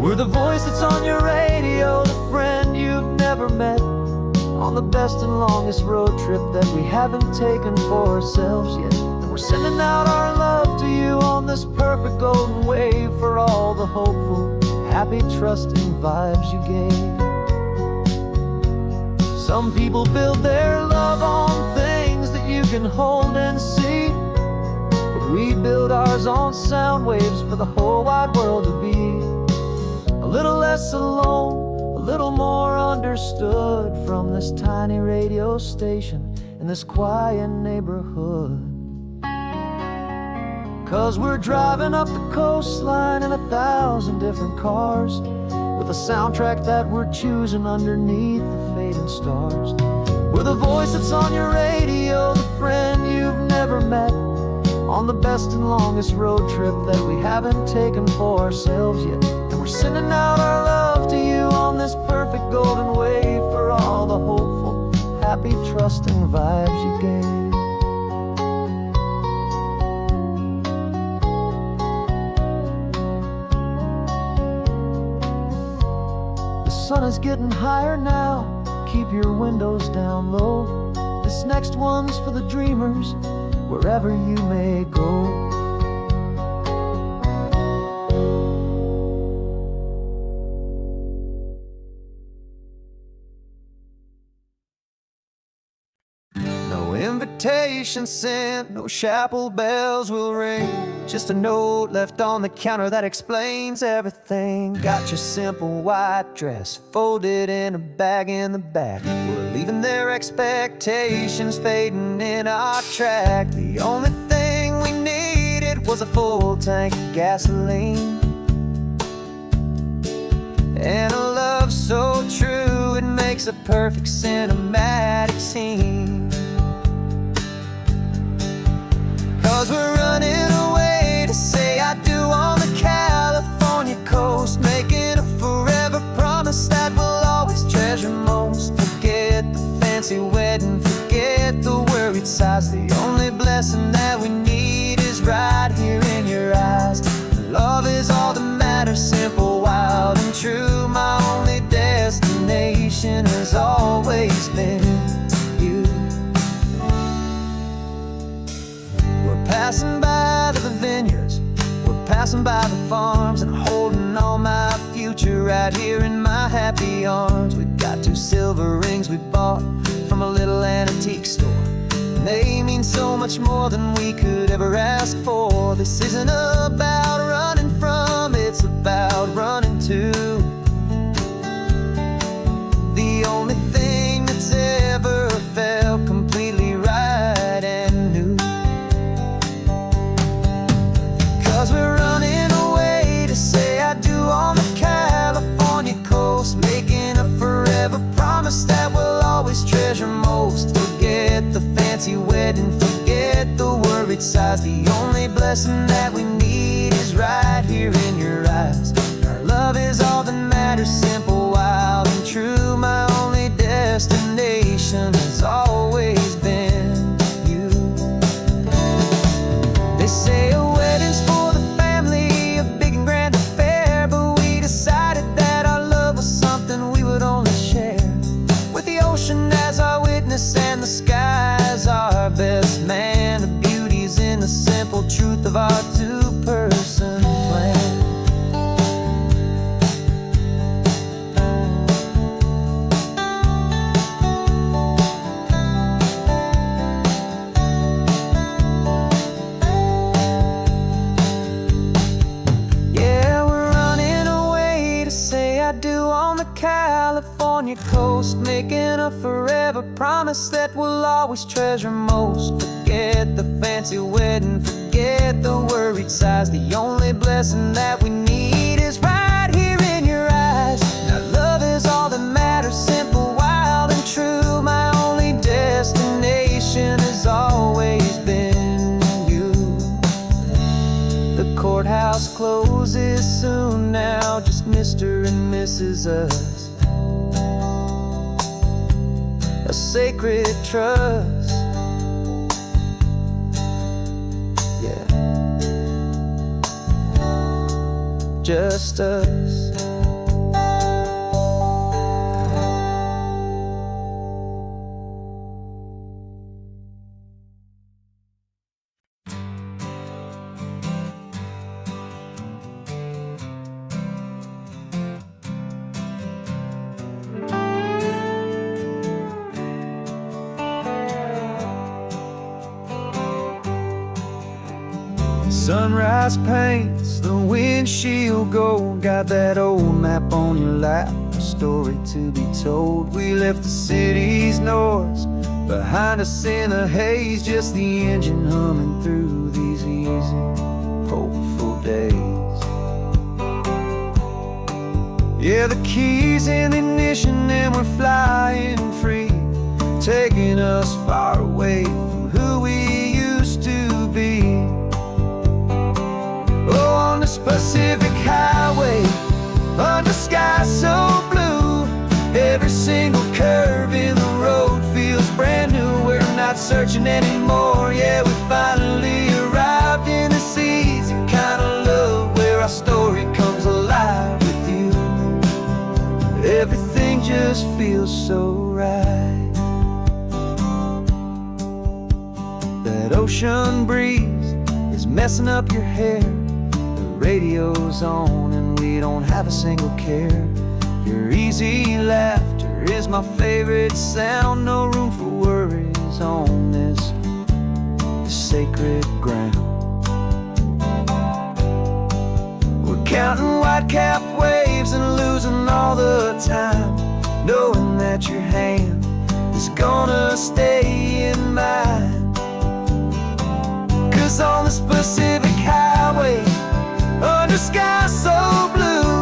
Speaker 2: We're the voice that's on your radio, the friend you've never met, on the best and longest road trip that we haven't taken for ourselves yet. And we're sending out our love to you on this perfect golden wave, for all the hopeful, happy, trusting vibes you gave. Some people build their love on things that you can hold and see, but we build ours on sound waves for the whole wide world to be a little less alone, a little more understood, from this tiny radio station in this quiet neighborhood. 'Cause we're driving up the coastline in 1,000 different cars, with a soundtrack that we're choosing underneath the fading stars. We're the voice that's on your radio, the friend you've never met, on the best and longest road trip that we haven't taken for ourselves yet. And we're sending out our love to you on this perfect golden wave, for all the hopeful, happy, trusting vibes you gave. The sun is getting higher now, keep your windows down low. This next one's for the dreamers, wherever you may go. No invitation sent, no chapel bells will ring, just a note left on the counter that explains everything. Got your simple white dress folded in a bag in the back. We're leaving their expectations fading in our track. The only thing we needed was a full tank of gasoline, and a love so true it makes a perfect cinematic scene. 'Cause we're running away to say I do on the California coast, making a forever promise that we'll always treasure most. Forget the fancy wedding, forget the worried sighs. The only blessing that we need is right here in your eyes. Love is all that matters, simple, wild, and true. My only destination has always been you. We're passing by the vineyards, we're passing by the farms, and holding all my future right here in my happy arms. We've got 2 silver rings we bought from a little antique store, and they mean so much more than we could ever ask for. This isn't about running from, it's about running to the only thing that's ever felt completely right and new. 'Cause we're running away to say I do on the California coast, making a forever promise that we'll always treasure most. Forget the fancy wedding, forget the worried sighs. The only blessing that we need is right here in your eyes. Our love is all that matters, simple, wild, and true. My only destination has always been you. They say a wedding's for the family, a big and grand affair, but we decided that our love was something we would only share with the ocean as our witness and the sky as our best man. The beauty's in the simple truth of our 2-person plan. Yeah, we're running away to say I do on the California coast, making a forever promise that we'll always treasure most. Forget the fancy fancy wedding, forget the worried sighs. The only blessing that we need is right here in your eyes. Now love is all that matters, simple, wild and true. My only destination has always been you. The courthouse closes soon now, just Mr. and Mrs. Us. A sacred trust, yeah, just us. Sunrise paints the windshield gold. Got that old map on your lap, a story to be told. We left the city's noise behind us in the haze, just the engine humming through these easy, hopeful days. Yeah, the keys in the ignition and we're flying free, taking us far away from who we used to be. Oh, on this Pacific highway, under sky so blue, every single curve in the road feels brand new. We're not searching anymore, yeah, we finally arrived in this easy kind of love where our story comes alive with you. Everything just feels so right. That ocean breeze is messing up your hair, radio's on and we don't have a single care. Your easy laughter is my favorite sound. No room for worries on this sacred ground. We're counting white-capped waves and losing all the time, knowing that your hand is gonna stay in mine. 'Cause on this Pacific highway, under sky so blue,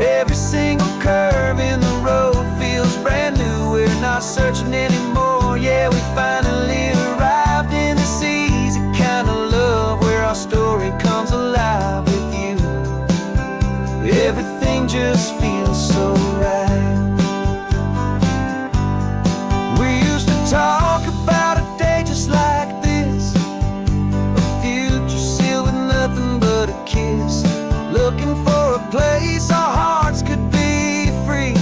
Speaker 2: every single curve in the road feels brand new. We're not searching anymore, yeah, we finally arrived in this easy kind of love where our story comes alive with you. Everything just feels so right. We used to talk about a day just like this, a future sealed with nothing but a kiss, looking for a place our hearts could be free.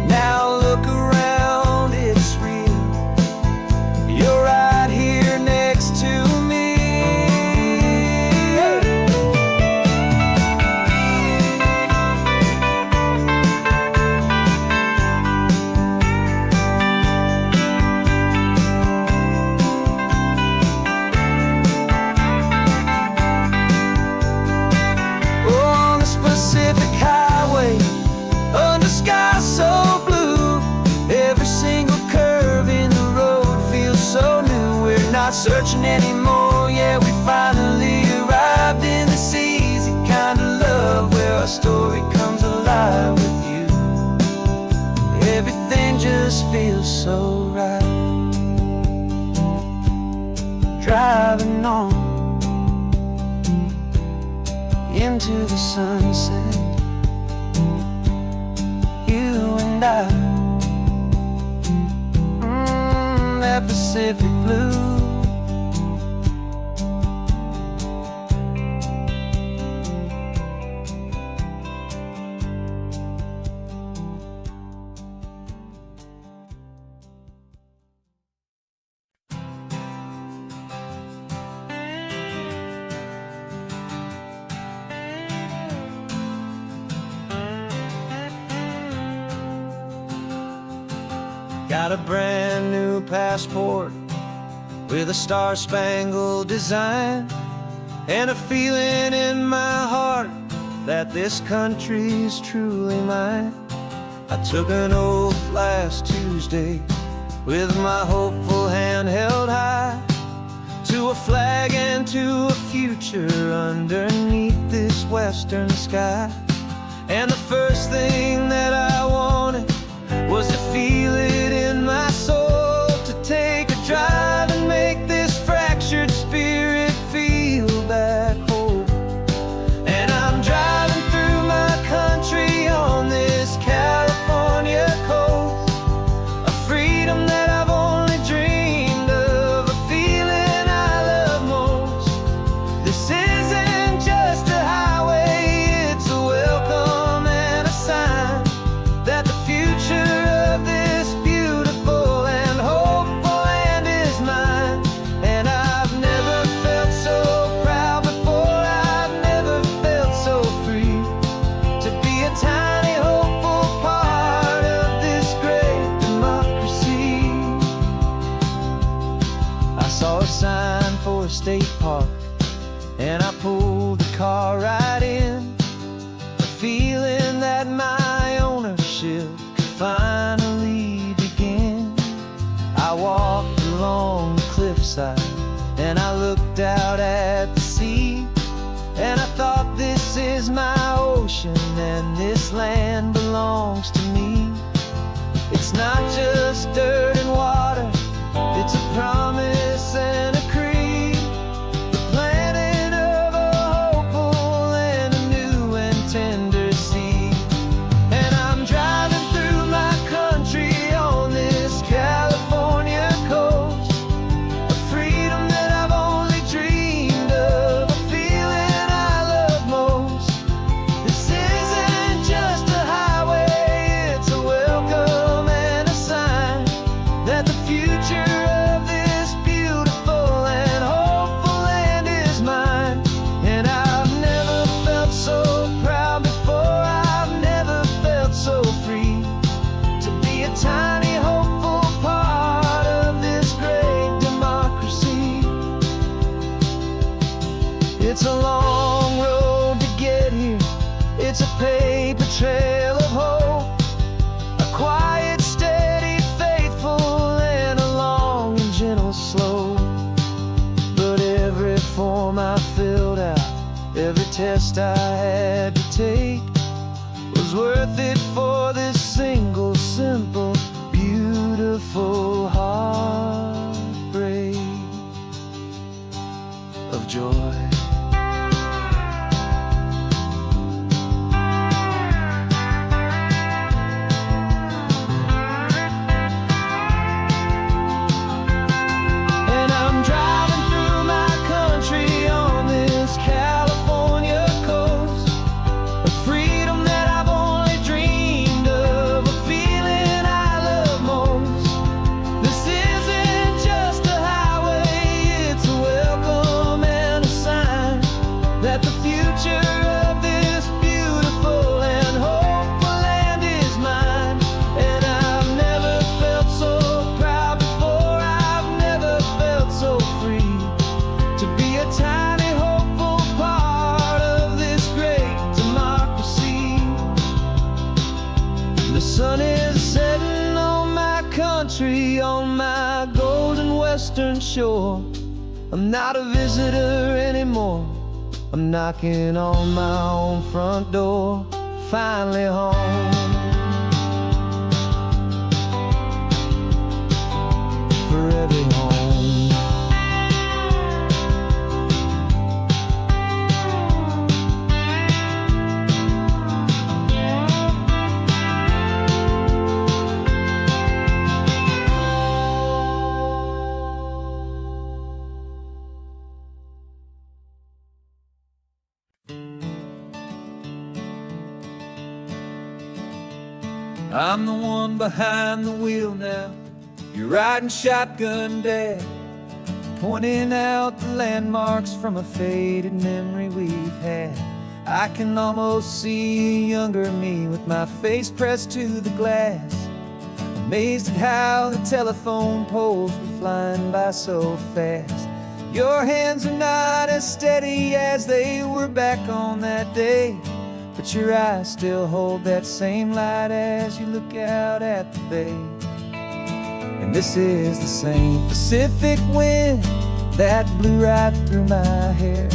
Speaker 2: Now look around, it's real. You're right here next to me. Pacific highway, under sky so blue, every single curve in the road feels so new. We're not searching anymore, yeah, we finally arrived in this easy kind of love where our story comes alive with you. Everything just feels so right. Driving on into the sunset, you and I, that Pacific blue. Got a brand new passport with a star-spangled design, and a feeling in my heart that this country's truly mine. I took an oath last Tuesday with my hopeful hand held high to a flag and to a future underneath this western sky. And the first thing that I wanted was to feel it in my soul, to take a drive and make this fractured spirit feel back home. And I'm driving through my country on this California coast, a freedom that I've only dreamed of, a feeling I love most. This isn't just a highway, it's a welcome and a sign that the future of this beautiful and hopeful land is mine. And I've never felt so proud before, I've never felt so free, to be a tiny hopeful part of this great democracy. I saw a sign for a state park, and I pulled the car right in, a feeling that my ownership could finally begin. I walked along the cliffside and I looked out at the sea, and I thought, this is my ocean and this land belongs to me. It's not just dirt and water, it's a promise and a creed, the planting of a hopeful and a new and tender seed. And I'm driving through my country on this California coast, a freedom that I've only dreamed of, a feeling I love most. This isn't just a highway, it's a welcome and a sign that the future of this beautiful and hopeful land is mine. And I've never felt so proud before, I've never felt so free, to be a tiny hopeful part of this great democracy. It's a long road to get here, it's a paper trail of hope, a quiet, steady, faithful, and a long and gentle slope. But every form I filled out, every test I had to take, was worth it for this single, simple, beautiful heartbreak of joy. And I'm driving through my country on this California coast, a freedom that I've only dreamed of, a feeling I love most. This isn't just a highway, it's a welcome and a sign that the future of this beautiful and hopeful land is mine. And I've never felt so proud before, I've never felt so free, to be a tiny hopeful part of this great democracy. The sun is setting on my country, on my golden western shore. I'm not a visitor anymore, I'm knocking on my own front door, finally home. For every home. I'm the one behind the wheel now, you're riding shotgun, Dad, pointing out the landmarks from a faded memory we've had. I can almost see a younger me with my face pressed to the glass, amazed at how the telephone poles were flying by so fast. Your hands are not as steady as they were back on that day, but your eyes still hold that same light as you look out at the bay. And this is the same Pacific wind that blew right through my hair.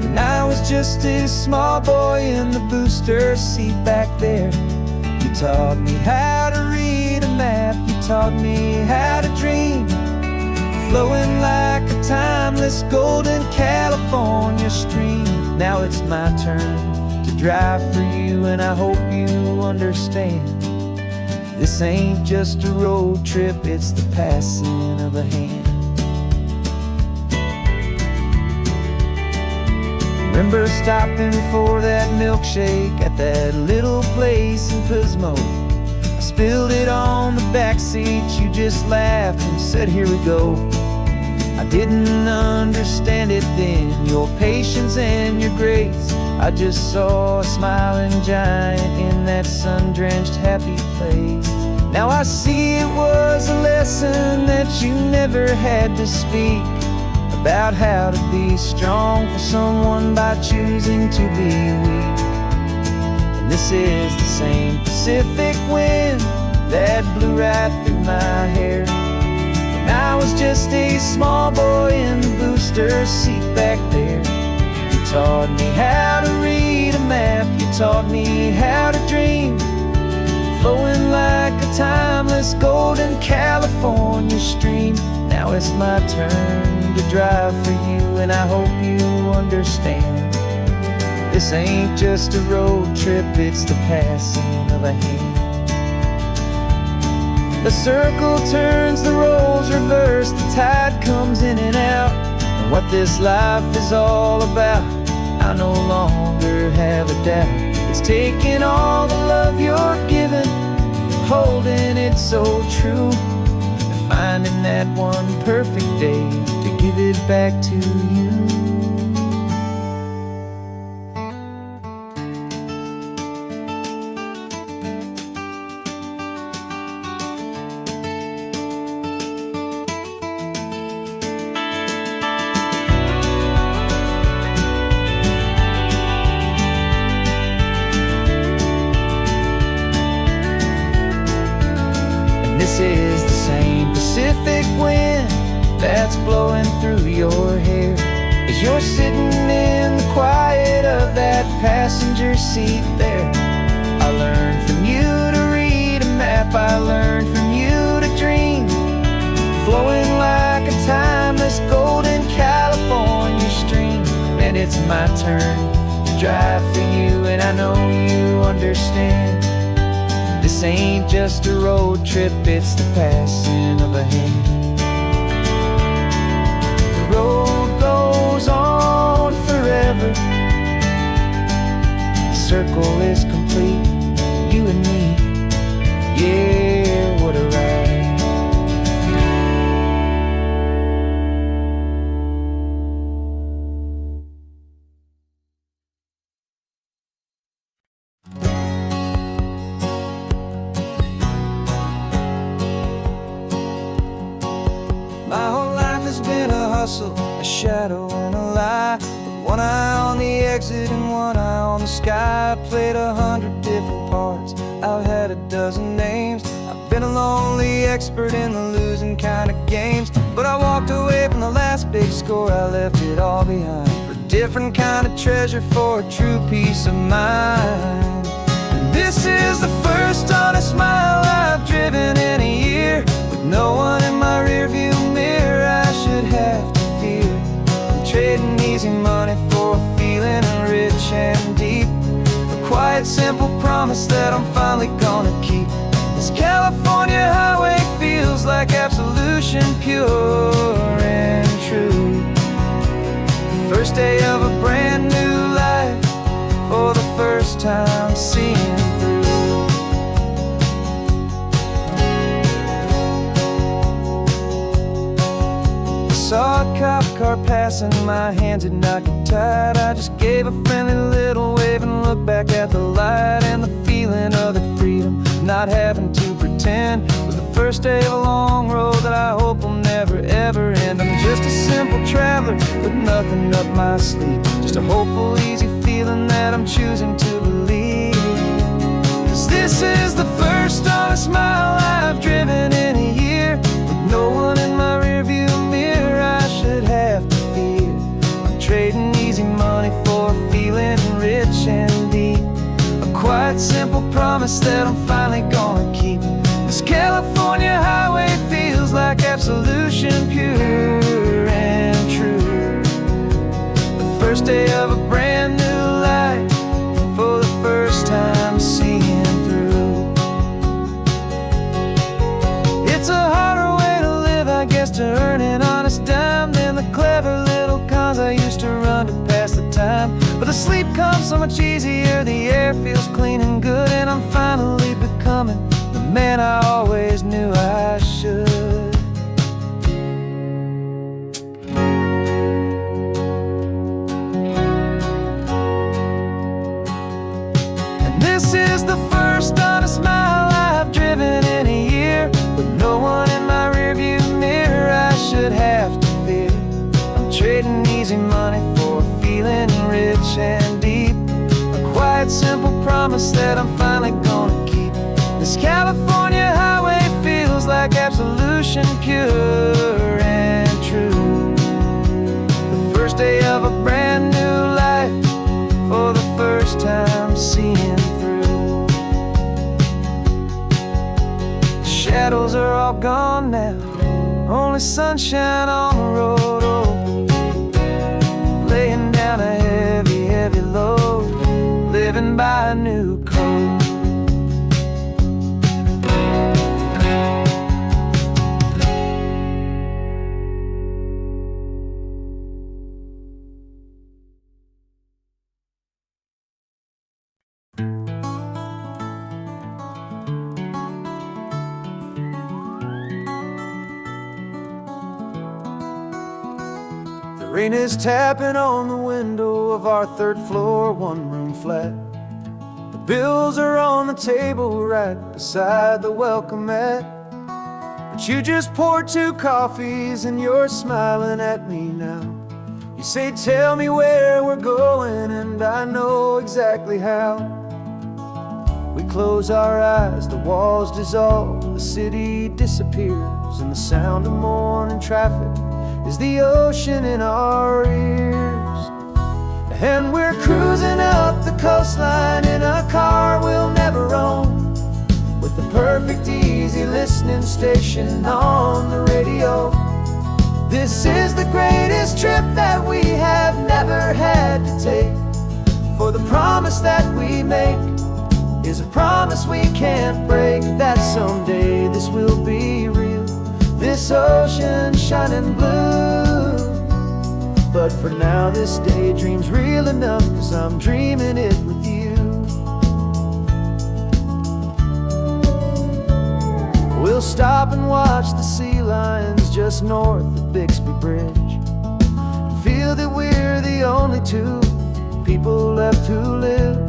Speaker 2: When I was just a small boy in the booster seat back there, you taught me how to read a map, you taught me how to dream, flowing like a timeless golden California stream. Now it's my turn to drive for you, and I hope you understand. This ain't just a road trip, it's the passing of a hand. Remember stopping for that milkshake at that little place in Pismo. I spilled it on the back seat, you just laughed and said, here we go. I didn't understand it then, your patience and your grace. I just saw a smiling giant in that sun-drenched happy place. Now I see it was a lesson that you never had to speak, about how to be strong for someone by choosing to be weak. And this is the same Pacific wind that blew right through my hair. When I was just a small boy in the booster seat back there, you taught me how to read a map, you taught me how to dream, flowing like a timeless golden California stream. Now it's my turn to drive for you, and I hope you understand. This ain't just a road trip, it's the passing of a hand. The circle turns, the roles reverse, the tide comes in and out. And what this life is all about, I no longer have a doubt. It's taking all the love you're giving, holding it so true, and finding that one perfect day to give it back to you. This is the same Pacific wind that's blowing through your hair, as you're sitting in the quiet of that passenger seat there. I learned from you to read a map, I learned from you to dream, flowing like a timeless golden California stream. And it's my turn to drive for you, and I know you understand. This ain't just a road trip, it's the passing of a hand. The road goes on forever, the circle is complete, you and me, yeah, what a ride. My whole life has been a hustle, a shadow and a lie, with one eye on the exit and one eye on the sky. I played 100 different parts, I've had a dozen names. I've been a lonely expert in the losing kind of games, but I walked away from the last big score, I left it all behind, for a different kind of treasure, for a true peace of mind. And this is the first honest mile I've driven in a year, with no one in my rearview mirror I should have to fear. I'm trading easy money for a feeling rich and deep, a quiet simple promise that I'm finally gonna keep. This California highway feels like absolution, pure and true. The first day of a brand new life, for the first time seeing through. Saw a cop car passing, my hands had not got tied. I just gave a friendly little wave and looked back at the light, and the feeling of that freedom, not having to pretend, was the first day of a long road that I hope will never ever end. I'm just a simple traveler with nothing up my sleeve, just a hopeful, easy feeling that I'm choosing to believe. 'Cause this is the first honest mile I've driven in a year, with no one in my rearview mirror I should have
Speaker 1: promise that I'm finally gonna keep. This California highway feels like absolution, pure and true. The first day of a brand new life, for the first time seeing through. It's a harder way to live, I guess, to earn an honest dime than the clever little cons I used to run to pass the time. But the sleep comes so much easier, the air feels clean and good, and I'm finally becoming the man I always knew I should. And this is the first honest mile I've driven in a year, with no one in my rearview mirror I should have to fear. I'm trading easy money for a feeling rich and deep, a quiet, simple promise that I'm finally gonna keep. This California highway feels like absolution, pure and true. The first day of a brand new life, for the first time seeing through. The shadows are all gone now, only sunshine on the road. Oh, laying down a heavy, heavy load, living by a new code. The rain is tapping on the window of our third floor, one-room flat. The bills are on the table right beside the welcome mat. But you just poured 2 coffees and you're smiling at me now. You say, tell me where we're going, and I know exactly how. We close our eyes, the walls dissolve, the city disappears, and the sound of morning traffic is the ocean in our ears. And we're cruising up the coastline in a car we'll never own, with the perfect easy listening station on the radio. This is the greatest trip that we have never had to take, for the promise that we make is a promise we can't break, that someday this will be real, this ocean shining blue. But for now this daydream's real enough, 'cause I'm dreaming it with you. We'll stop and watch the sea lions just north of Bixby Bridge, and feel that we're the only 2 people left who live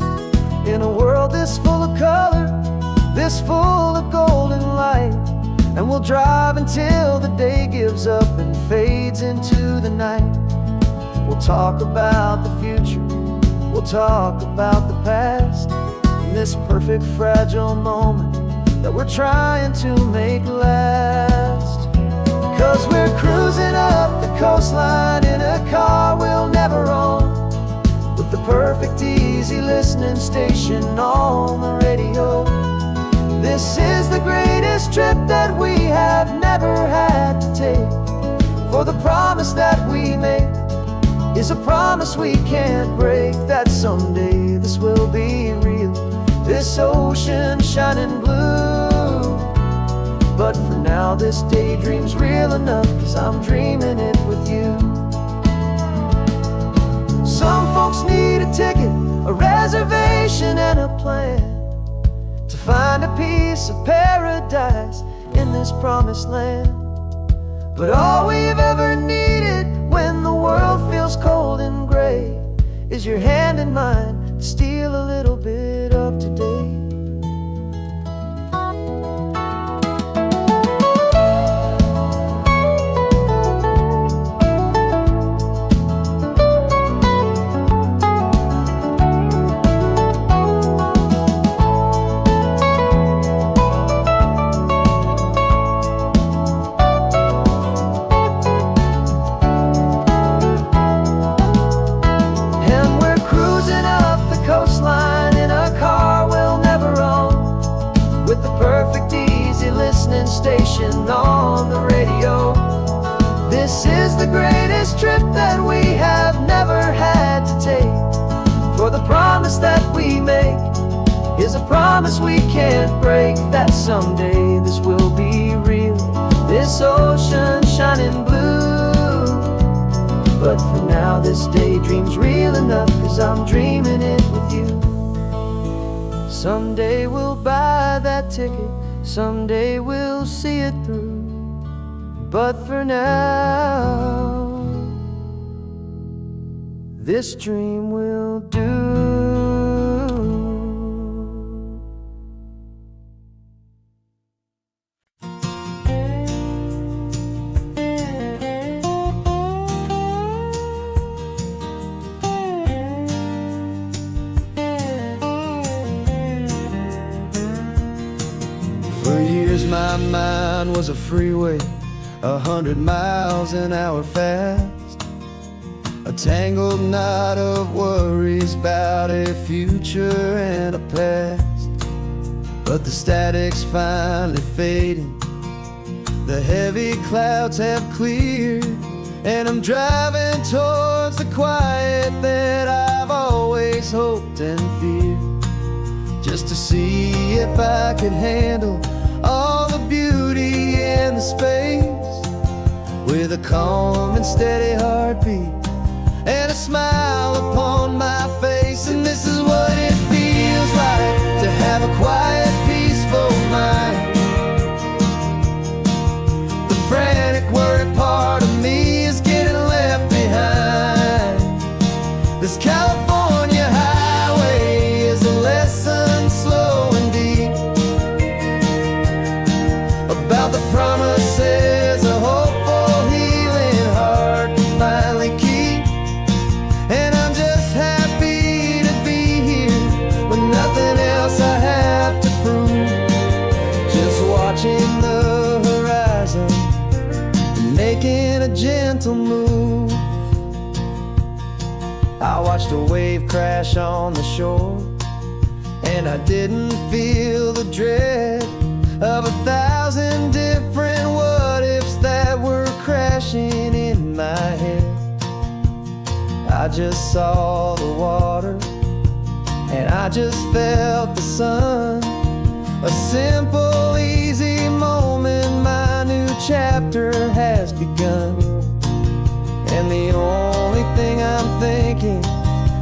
Speaker 1: in a world this full of color, this full of golden light. And we'll drive until the day gives up and fades into the night. We'll talk about the future, we'll talk about the past, in this perfect fragile moment that we're trying to make last. 'Cause we're cruising up the coastline in a car we'll never own, with the perfect easy listening station on the radio. This is the greatest trip that we have never had to take, for the promise that we make is a promise we can't break, that someday this will be real, this ocean shining blue. But for now this daydream's real enough, 'cause I'm dreaming it with you. Some folks need a ticket, a reservation and a plan, to find a piece of paradise in this promised land. But all we've ever needed when the world feels cold and gray is your hand in mine to steal a little bit of today. Coastline in a car
Speaker 2: the greatest trip that we have never had to take. For the promise that we make is a promise we can't break, that someday this will be real, this ocean shining blue. But for now this daydream's real enough, 'cause I'm dreaming it with you. Someday we'll buy that ticket, someday we'll see it through. But for now, this dream will do. For years my mind was a freeway, 100 miles an hour fast, a tangled knot of worries about a future and a past. But the static's finally fading, the heavy clouds have cleared, and I'm driving towards the quiet that I've always hoped and feared, just to see if I could handle all the beauty and the space, with a calm and steady heartbeat and a smile upon my face. And this is what it feels like to have a quiet, peaceful mind. The frantic, worried part of me is getting left behind. This California highway is a lesson slow and deep about the promises a hopeful, healing heart can finally keep. And I'm just happy to be here with nothing else I have to prove, just watching the horizon and making a gentle move. I watched a wave crash on the shore, and I didn't feel the dread of 1,000 different what-ifs that were crashing in my head. I just saw the water, and I just felt the sun. A simple, easy moment, my new chapter has begun. And the only thing I'm thinking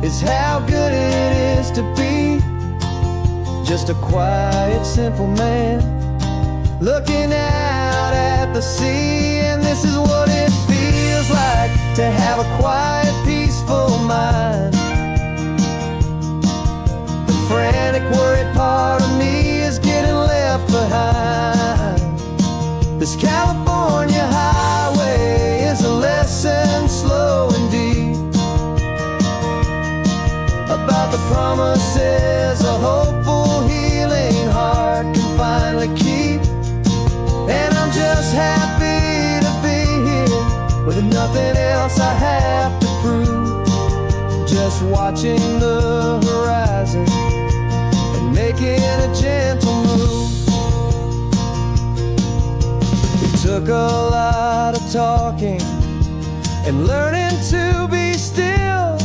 Speaker 2: is how good it is to be just a quiet, simple man looking out at the sea. And this is what it feels like to have a quiet, peaceful mind. The frantic, worried part of me is getting left behind. This California highway is a lesson slow and deep about the promises a hopeful, healing heart can finally keep. And I'm just happy to be here with nothing else I have to prove, just watching the horizon and making a gentle move. It took a lot of talking and learning to be still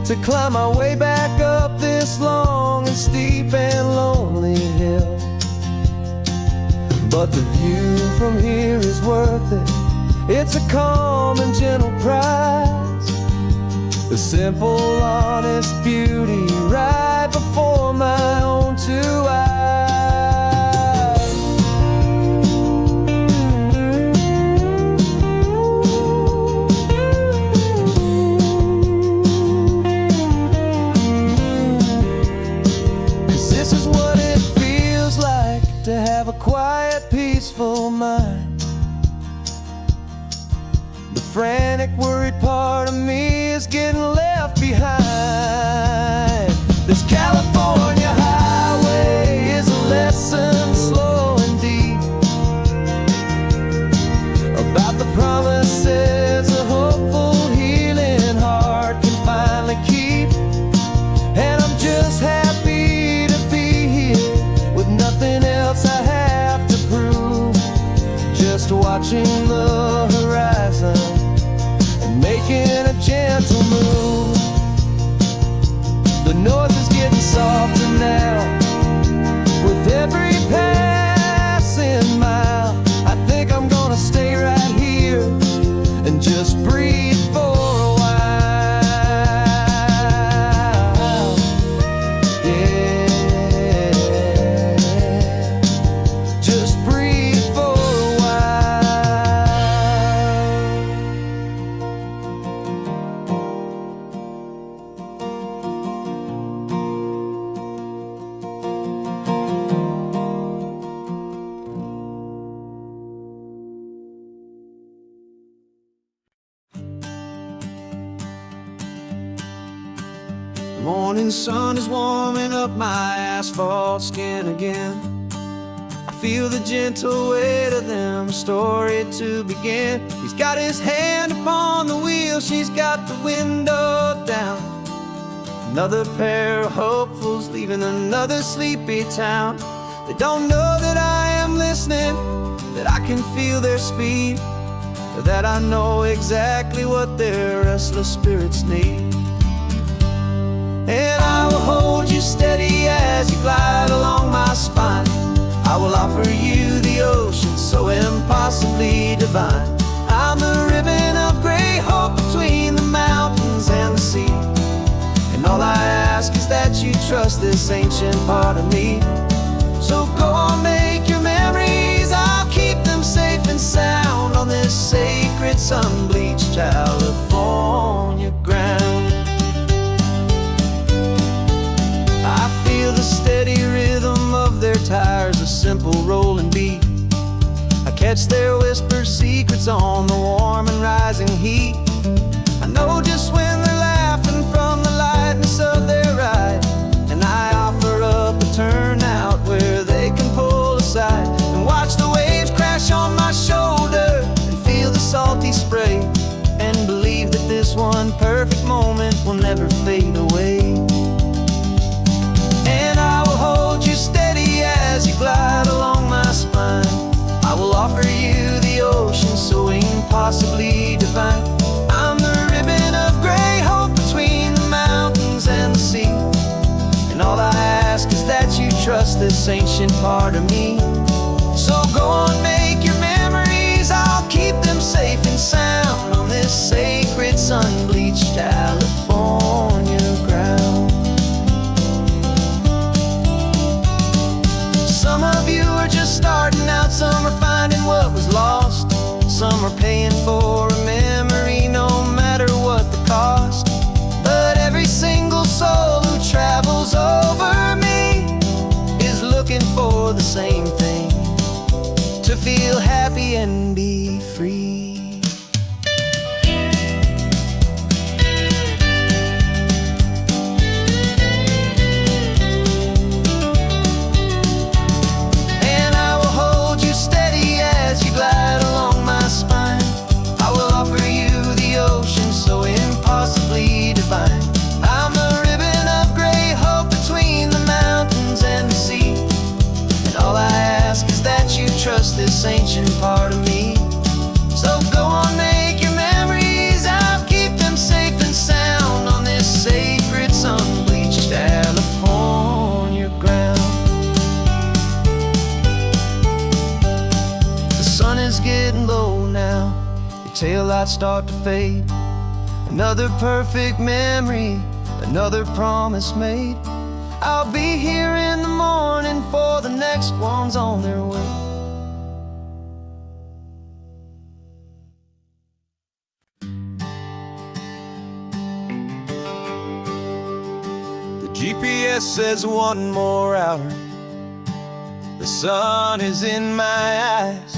Speaker 2: to climb my way back up this long and steep and lonely hill. But the view from here is worth it. It's a calm and gentle prize, the simple, honest beauty right before my own two eyes. To have a quiet, peaceful mind. The frantic, worried part of me is getting left behind. This California highway Morning sun is warming up my asphalt skin again. I feel the gentle weight of them, a story to begin. He's got his hand upon the wheel, she's got the window down. Another pair of hopefuls leaving another sleepy town. They don't know that I am listening, that I can feel their speed, or that I know exactly what their restless spirits need. And I will hold you steady as you glide along my spine. I will offer you the ocean so impossibly divine. I'm the ribbon of gray hope between the mountains and the sea. And all I ask is that you trust this ancient part of me. So go on, make your memories, I'll keep them safe and sound on this sacred sun-bleached California ground. I feel the steady rhythm of their tires, a simple rolling beat. I catch their whispered secrets on the warm and rising heat. I know just when they're laughing from the lightness of their ride, and I offer up a turnout where they can pull aside and watch the waves crash on my shoulder and feel the salty spray, and believe that this one perfect moment will never fade away. And I will hold you steady as you glide along my spine. I will offer you the ocean so impossibly divine. I'm the ribbon of gray hope between the mountains and the sea. And all I ask is that you trust this ancient part of me. So go on, make your memories, I'll keep them safe and sound on this sacred sun-bleached California ground. Some of you are just starting out, some are finding what was lost, some are paying for a memory no matter what the cost. But every single soul who travels over me is looking for the same thing, to feel happy and be free. And I will hold you steady as you glide along my spine. I will offer you the ocean so impossibly divine. I'm the ribbon of gray hope between the mountains and the sea. And all I ask is that you trust this ancient part of me. So go on, make your memories, I'll keep them safe and sound on this sacred sun-bleached California ground. The sun is getting low now, your taillights start to fade. Another perfect memory, another promise made. I'll be here in the morning for the next ones on their way. The GPS says one more hour. The sun is in my eyes.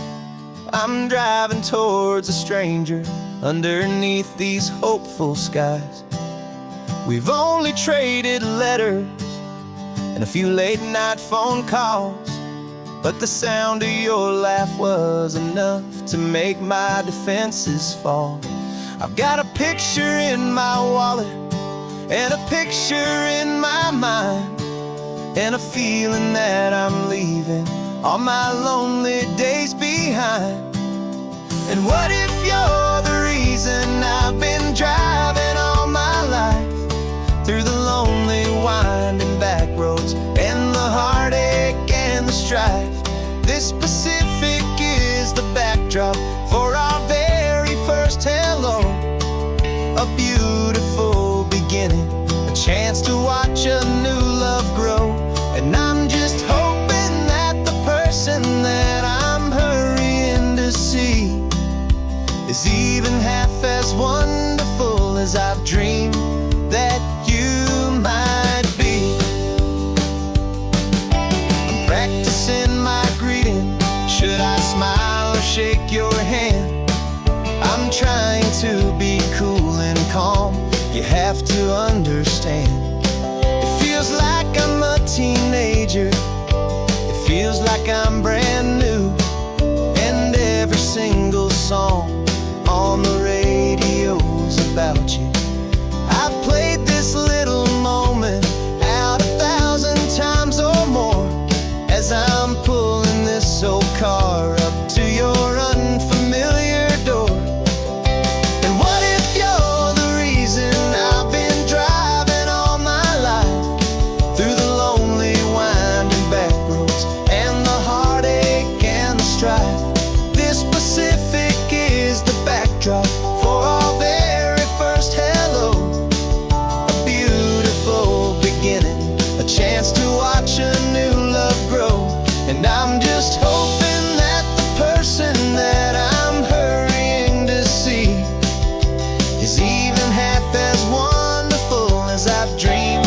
Speaker 2: I'm driving towards a stranger underneath these hopeful skies. We've only traded letters and a few late night phone calls, but the sound of your laugh was enough to make my defenses fall. I've got a picture in my wallet and a picture in my mind, and a feeling that I'm leaving all my lonely days behind. And what if you're the reason I've been driving all my life, through the lonely winding back roads and the heartache and the strife? This Pacific is the backdrop for our very first hello, a beautiful beginning, a chance to watch a new love grow. And I'm just hoping that the person that I'm hurrying to see is even half as wonderful as I've dreamed that you might be. I'm practicing my greeting. Should I smile or shake your hand? I'm trying to be cool and calm. You have to understand, feels like I'm a teenager. It feels like I'm brand new. And every single song on the radio's about you. I've played this little moment out 1,000 times or more as I'm pulling this old car up to your unfamiliar door. And what if you're the reason I've been driving all my life through the lonely winding back roads and the heartache and the strife? This Pacific is the backdrop for our very first hello. A beautiful beginning, a chance to watch a new love grow. And I'm just hoping that the person that I'm hurrying to see is even half as wonderful as I've dreamed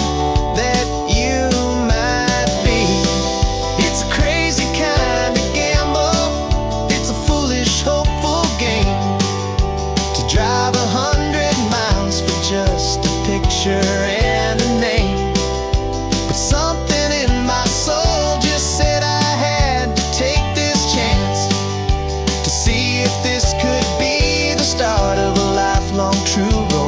Speaker 2: that you might be. It's a crazy kind of gamble, it's a foolish, hopeful game to drive 100 miles for just a picture and a name. But something in my soul just said I had to take this chance to see if this could be the start of a lifelong true romance.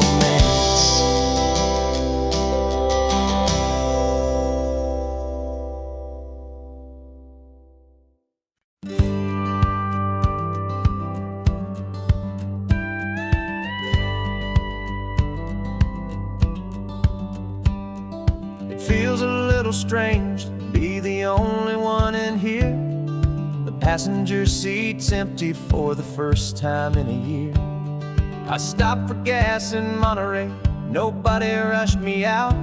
Speaker 2: It feels a little strange to be the only one in here. The passenger seat's empty for the first time in a year. I stopped for gas in Monterey, nobody rushed me out.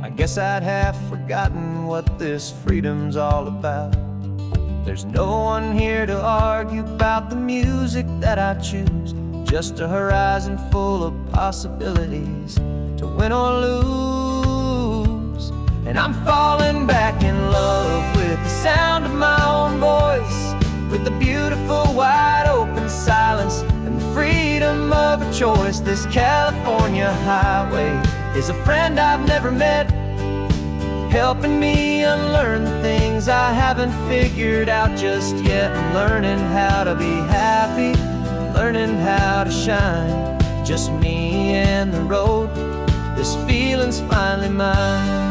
Speaker 2: I guess I'd have forgotten what this freedom's all about. There's no one here to argue about the music that I choose, just a horizon full of possibilities to win or lose. And I'm falling back in love with the sound of my own voice, with the beautiful wide open silence and the freedom of a choice. This California highway is a friend I've never met, helping me unlearn the things I haven't figured out just yet. And learning how to be happy, learning how to shine, just me and the road. This feeling's finally mine.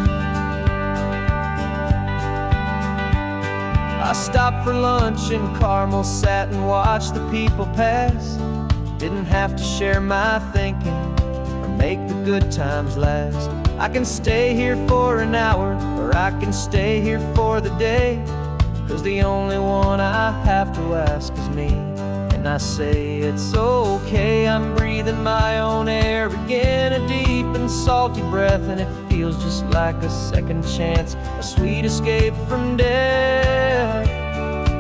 Speaker 2: I stopped for lunch in Carmel, sat and watched the people pass. Didn't have to share my thinking or make the good times last. I can stay here for an hour, or I can stay here for the day, 'cause the only one I have to ask is me. And I say it's okay, I'm breathing my own air again, a deep and salty breath, and it feels just like a second chance, a sweet escape from death.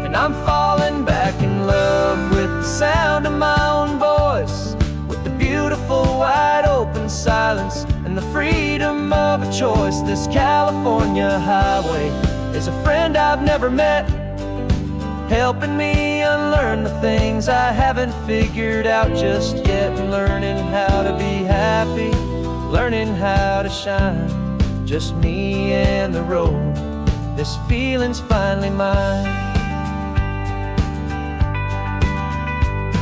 Speaker 2: And I'm falling back in love with the sound of my own voice, with the beautiful wide open silence and the freedom of a choice. This California highway is a friend I've never met, helping me unlearn the things I haven't figured out just yet. And learning how to be happy, learning how to shine, just me and the road. This feeling's finally mine.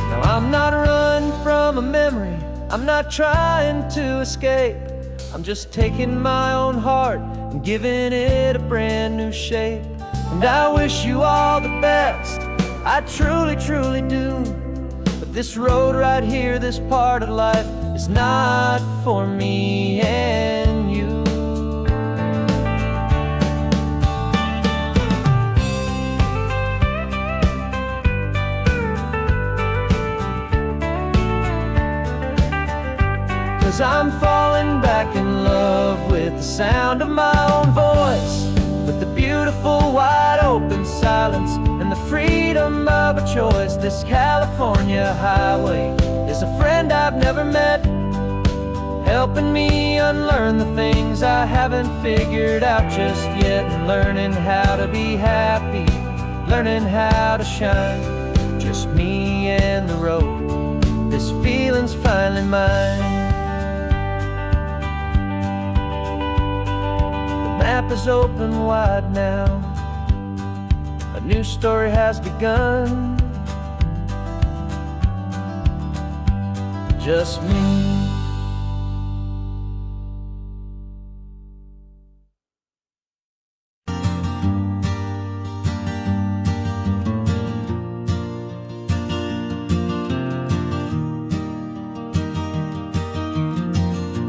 Speaker 2: Now I'm not running from a memory, I'm not trying to escape. I'm just taking my own heart and giving it a brand new shape. And I wish you all the best, I truly, truly do. But this road right here, this part of life, is not for me and you. 'Cause I'm falling back in love with the sound of my own voice, with the beautiful wide open silence and the freedom of a choice. This California highway is a friend I've never met, helping me unlearn the things I haven't figured out just yet. And learning how to be happy, learning how to shine, just me and the road. This feeling's finally mine. map is open wide now. A new story has begun. Just me.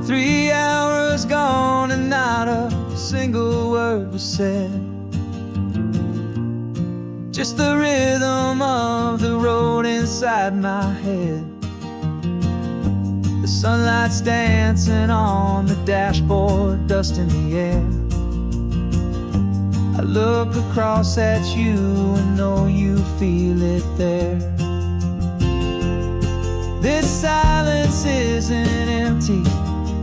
Speaker 2: 3 hours gone and not a single word was said. Just the rhythm of the road inside my head. The sunlight's dancing on the dashboard, dust in the air. I look across at you and know you feel it there. This silence isn't empty,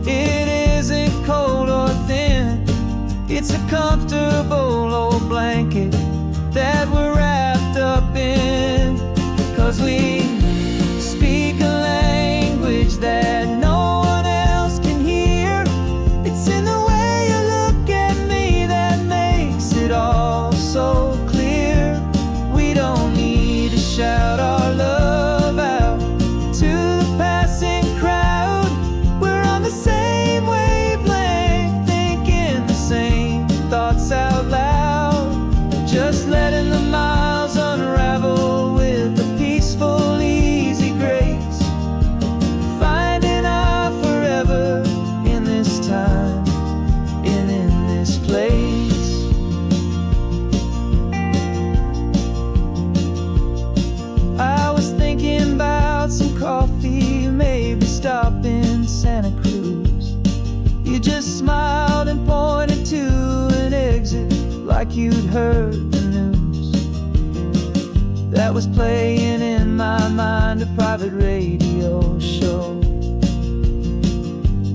Speaker 2: it isn't cold or thin. It's a comfortable old blanket that we're wrapped up in. 'Cause we speak a language that no one else can hear. It's in the way you look at me that makes it all so clear. We don't need to shout our love out to the passing crowd. We're on the same wavelength, thinking the same thoughts out loud. Just letting the miles unravel with a peaceful, easy grace. Finding our forever in this time and in this place. I was thinking about some coffee, maybe stop in Santa Cruz. You just smiled and pointed to an exit like you'd heard the news. That was playing in my mind, a private radio show.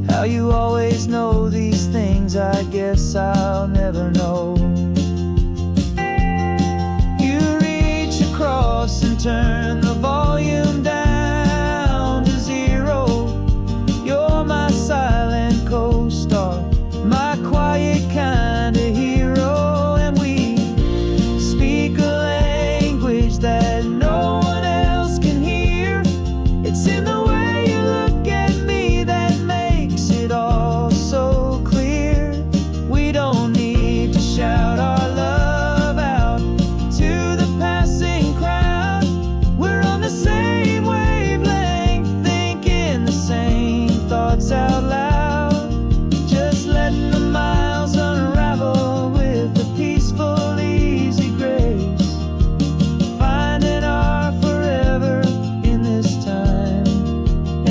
Speaker 2: How you always know these things, I guess I'll never know. You reach across and turn the volume down to 0. You're my silent co-star, my quiet kind of hero. And we speak a language that no one else can hear. It's in the way you look at me that makes it all so clear. We don't need to shout our love out to the passing crowd. We're on the same wavelength, thinking the same thoughts out loud. Just letting the miles unravel with a peaceful, easy grace. Finding our forever in this time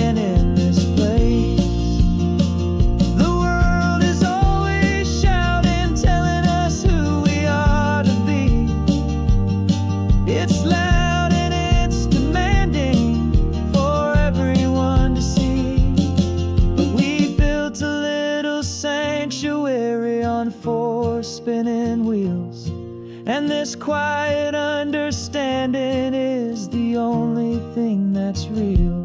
Speaker 2: and in this place. The world is always shouting, telling us who we are to be. It's loud and it's demanding for everyone to see. But we built a little sanctuary on 4 spinning wheels, and this quiet understanding is the only thing that's real.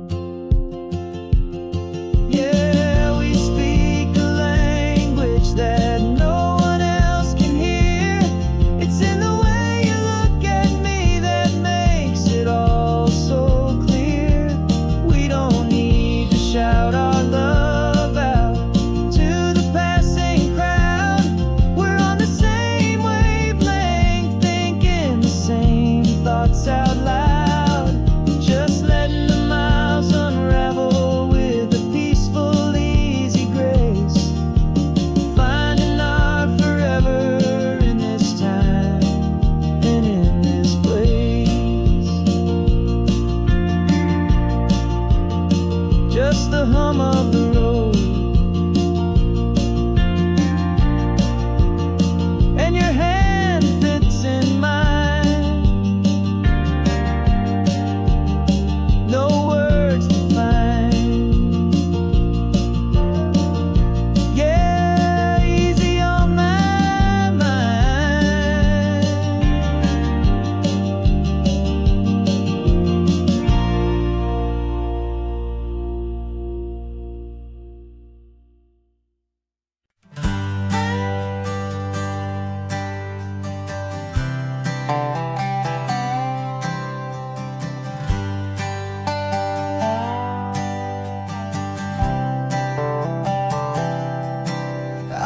Speaker 2: Yeah, we speak a language that no one else can hear. It's in the way you look at me that makes it all so clear. We don't need to shout our love out to the passing crowd. We're on the same wavelength, thinking the same thoughts out loud. Just letting the miles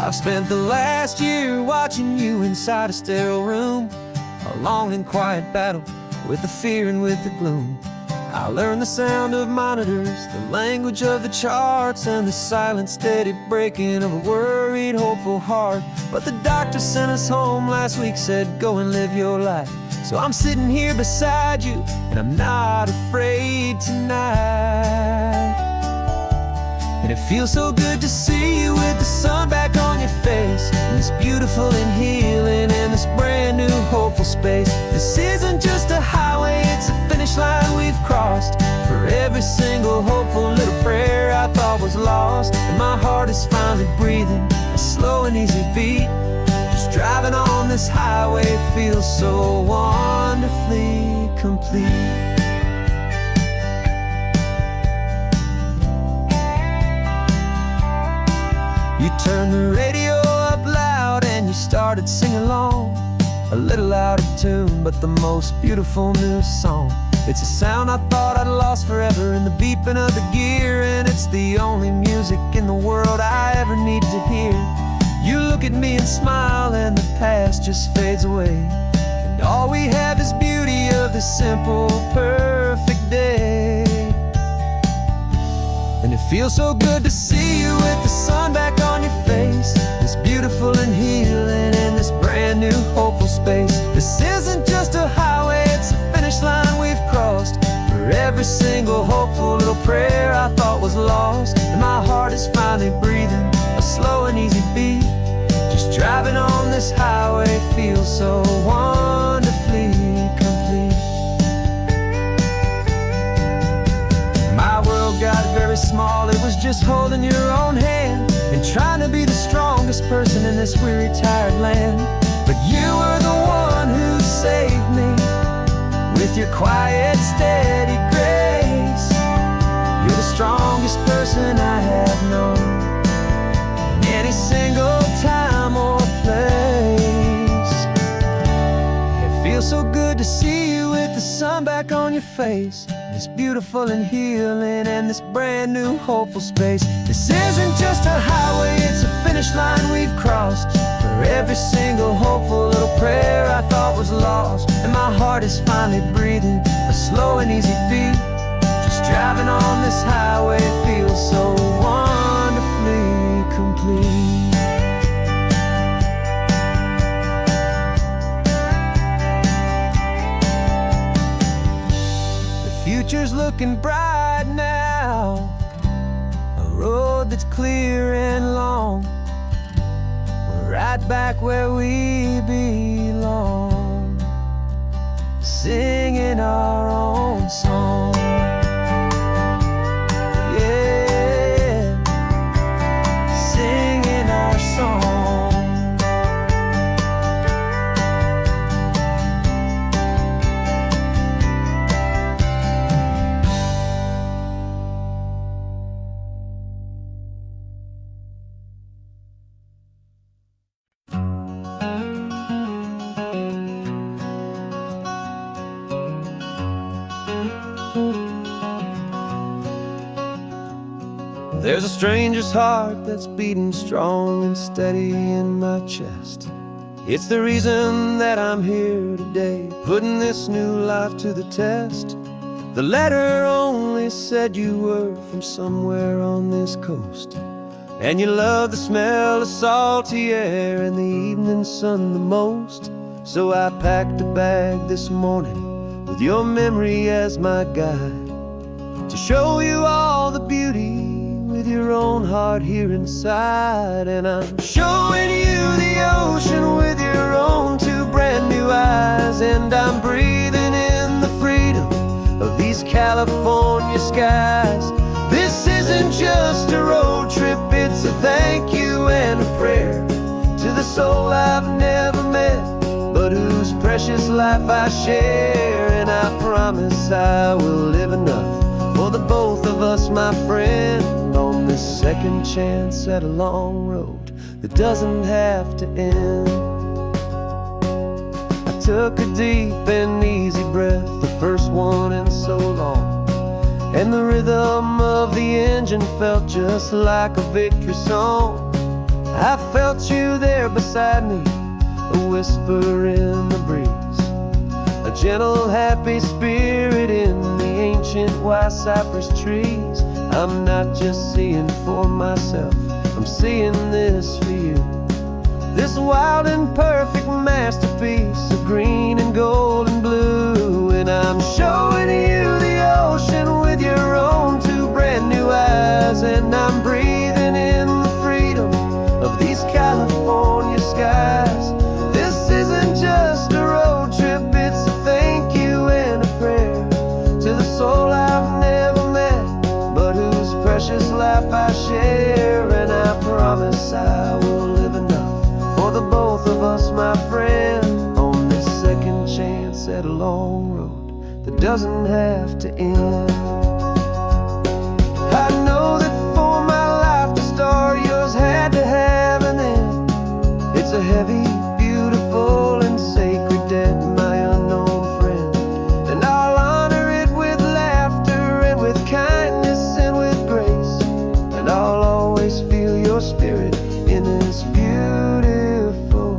Speaker 2: I've spent the last year watching you inside a sterile room, a long and quiet battle with the fear and with the gloom. I learned the sound of monitors, the language of the charts, and the silent, steady breaking of a worried, hopeful heart. But the doctor sent us home last week, said, go and live your life. So I'm sitting here beside you, and I'm not afraid tonight. And it feels so good to see you with the sun back on your face, and this beautiful and healing in this brand new hopeful space. This isn't just a highway, it's a finish line we've crossed. For every single hopeful little prayer I thought was lost, and my heart is finally breathing a slow and easy beat. Just driving on this highway feels so wonderfully complete. You turned the radio up loud and you started singing along, a little out of tune, but the most beautiful new song. It's a sound I thought I'd lost forever in the beeping of the gear, and it's the only music in the world I ever need to hear. You look at me and smile, and the past just fades away, and all we have is beauty of this simple, perfect day. And it feels so good to see you with the sun back on your face, this beautiful and healing in this brand new hopeful space. This isn't just a highway, it's a finish line we've crossed. For every single hopeful little prayer I thought was lost, and my heart is finally breathing a slow and easy beat. Just driving on this highway feels so wonderfully complete. My world got very small, it was just holding your own hand and trying to be the strongest person in this weary, tired land. But you were the one who saved me with your quiet, steady grace. You're the strongest person I have known in any single time or place. It feels so good to see you with the sun back on your face, this beautiful and healing and this brand new hopeful space. This isn't just a highway, it's a finish line we've crossed. For every single hopeful little prayer I thought was lost, and my heart is finally breathing a slow and easy beat. Just driving on this highway feels so wonderfully complete. Future's looking bright now, a road that's clear and long. We're right back where we belong, singing our own song. Yeah, singing our song. There's a stranger's heart that's beating strong and steady in my chest. It's the reason that I'm here today, putting this new life to the test. The letter only said you were from somewhere on this coast, and you love the smell of salty air and the evening sun the most. So I packed a bag this morning with your memory as my guide, to show you all the beauty with your own heart here inside. And I'm showing you the ocean with your own two brand new eyes, and I'm breathing in the freedom of these California skies. This isn't just a road trip, it's a thank you and a prayer to the soul I've never met, but whose precious life I share. And I promise I will live enough for the both of us, my friend, on this second chance at a long road that doesn't have to end. I took a deep and easy breath, the first one in so long, and the rhythm of the engine felt just like a victory song. I felt you there beside me, a whisper in the breeze, a gentle, happy spirit in the ancient white cypress trees. I'm not just seeing for myself, I'm seeing this for you. This wild and perfect masterpiece of green and gold and blue. And I'm showing you the ocean with your own two brand new eyes. And I'm breathing in the freedom of these California skies. This isn't just a road trip, it's a thank you and a prayer to the soul I've never met, but whose precious life I share. And I promise I will live enough for the both of us, my friend, on this second chance at a long road that doesn't have to end. I know that for my life to start, yours had to have an end. It's a heavy, beautiful, and sacred debt, my unknown friend, and I'll honor it with laughter and with kindness and with grace. And I'll always feel your spirit in this beautiful,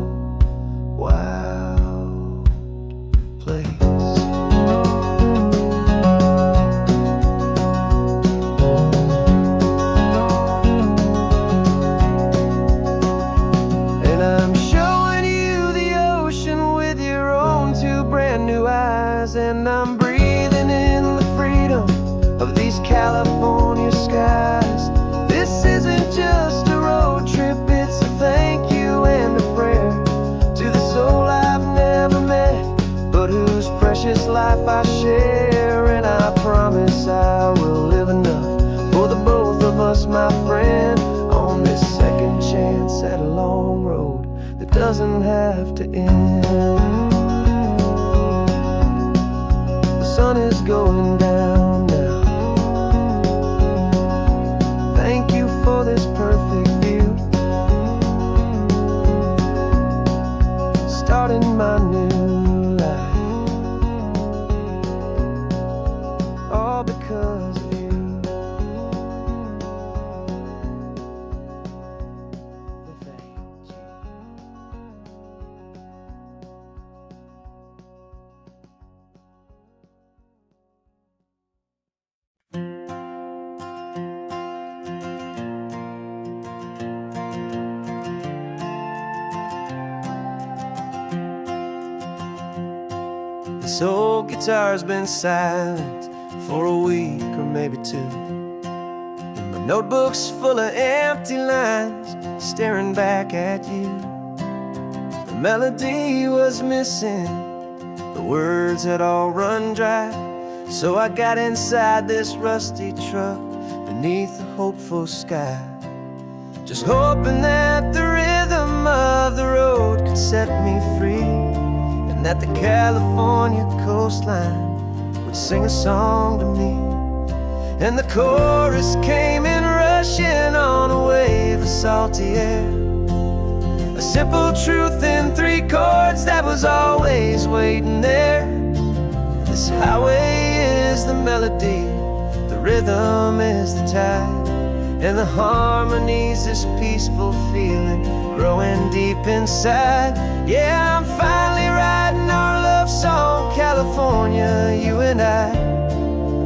Speaker 2: wild place. And I'm showing you the ocean with your own two brand new eyes. And I'm breathing in the freedom of these California skies. This isn't just a road trip, it's a thank you and a prayer to the soul I've never met, but whose precious life I share. And I promise I will live enough for the both of us, my friend, on this second chance at a long road that doesn't have to end. The sun is going down now. Thank you for this perfect view, starting my new life, all because of you. Thank you. This old guitar's been silent for a week or maybe two, and my notebook's full of empty lines staring back at you. The melody was missing, the words had all run dry, so I got inside this rusty truck beneath a hopeful sky, just hoping that the rhythm of the road could set me free, and that the California coastline would sing a song to me. And the chorus came in rushing on a wave of salty air, a simple truth in three chords that was always waiting there. This highway is the melody, the rhythm is the tide, and the harmony's this peaceful feeling growing deep inside. Yeah, I'm finally writing our love song, California, you and I,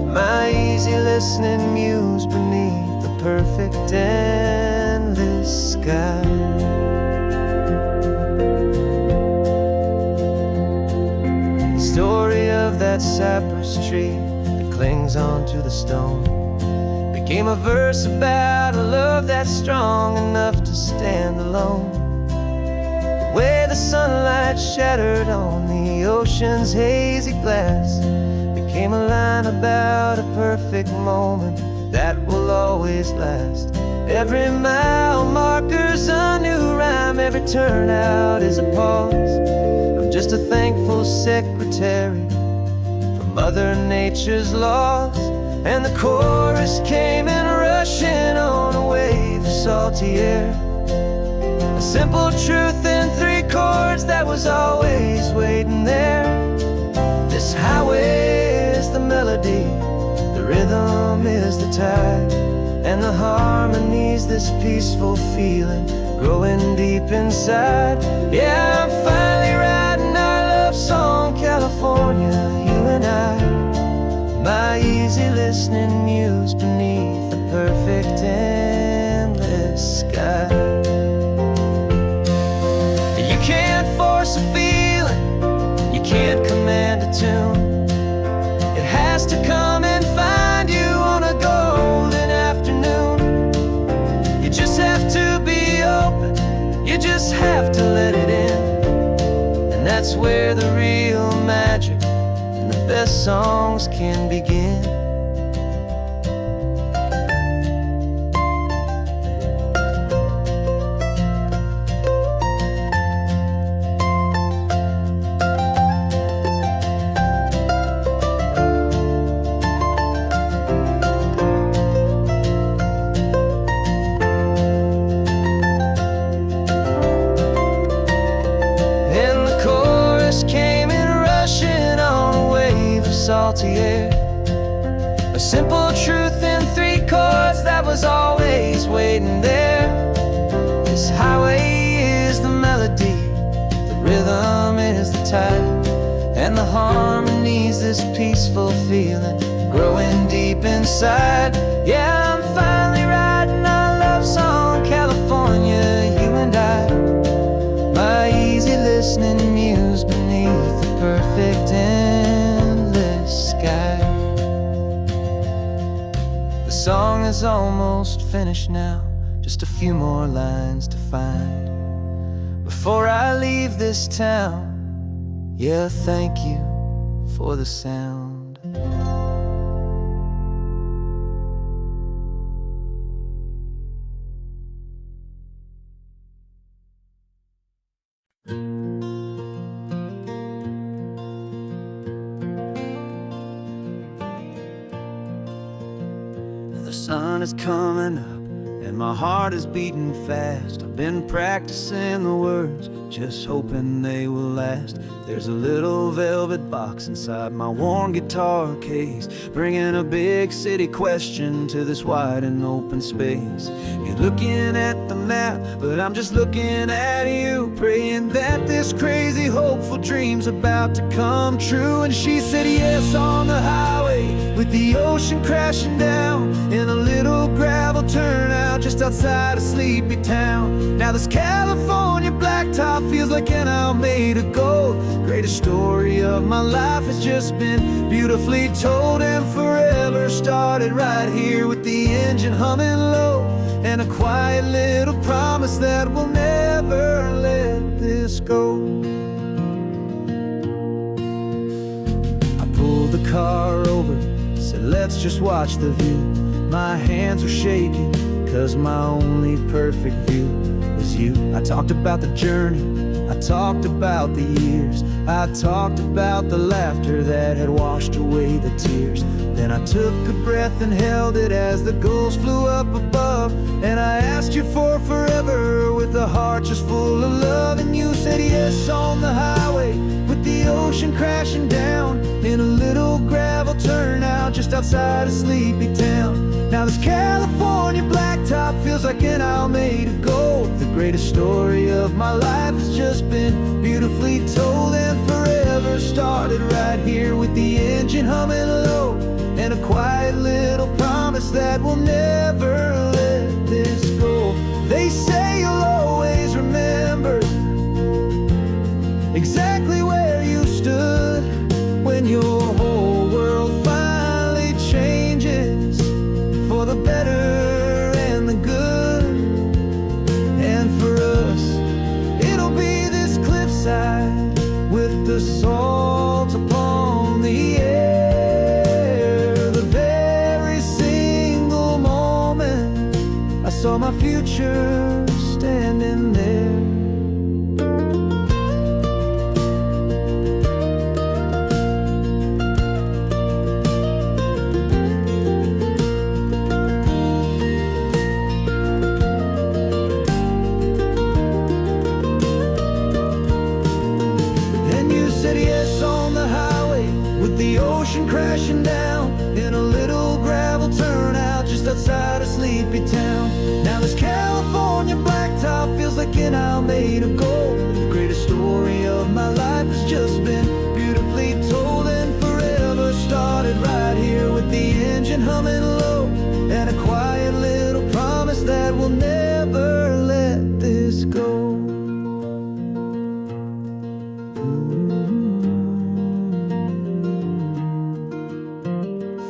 Speaker 2: my easy listening muse beneath the perfect endless sky. The story of that cypress tree that clings onto the stone became a verse about a love that's strong enough to stand alone. The way the sunlight shattered on the ocean's hazy glass became a line about a perfect moment that will always last. Every mile marker's a new rhyme, every turnout is a pause. I'm just a thankful secretary for Mother Nature's laws. And the chorus came in rushing on a wave of salty air, a simple truth in three chords that was always waiting there. This highway is the melody, the rhythm is the tide, and the harmony's this peaceful feeling growing deep inside. Yeah, I'm finally writing our love song, California, you and I. My easy listening muse beneath the perfect endless sky. You can't force a feeling, you can't command a tune. It has to come and find you on a golden afternoon. You just have to be open, you just have to let it in. And that's where the real magic and the best songs can begin. Salty air, a simple truth in 3 chords that was always waiting there. This highway is the melody, the rhythm is the tide, and the harmony's this peaceful feeling growing deep inside. Yeah, I'm finally writing our love song, California, you and I. My easy listening muse beneath the perfect sky. The song is almost finished now, just a few more lines to find before I leave this town. Yeah, thank you for the sound. The sun is coming up and my heart is beating fast. I've been practicing the words, just hoping they will last. There's a little velvet box inside my worn guitar case, bringing a big city question to this wide and open space. You're looking at the map, but I'm just looking at you, praying that this crazy hopeful dream's about to come true. And she said yes on the highway, with the ocean crashing down in a little gravel turnout just outside a sleepy town. Now this California blacktop feels like an isle made of gold. Greatest story of my life has just been beautifully told, and forever started right here with the engine humming low, and a quiet little promise that we'll never let this go. I pulled the car over, said let's just watch the view. My hands were shaking, cause my only perfect view was you. I talked about the journey, I talked about the years, I talked about the laughter that had washed away the tears. Then I took a breath and held it as the gulls flew up above, and I asked you for forever with a heart just full of love. And you said yes on the highway, with the ocean crashing down in a little gravel turnout just outside a sleepy town. Now this California blacktop feels like an isle made of gold. The greatest story of my life has just been beautifully told, and forever started right here with the engine humming low, and a quiet little promise that we'll never let this go. They say you'll always remember exactly where you stood when your whole world finally changes for the better and the good. And for us, it'll be this cliffside with the salt upon the air. The very single moment I saw my future standing there. Crashing down in a little gravel turnout just outside a sleepy town. Now this California thinking I'll made of gold. The greatest story of my life has just been beautifully told, and forever started right here with the engine humming low, and a quiet little promise that we'll never let this go.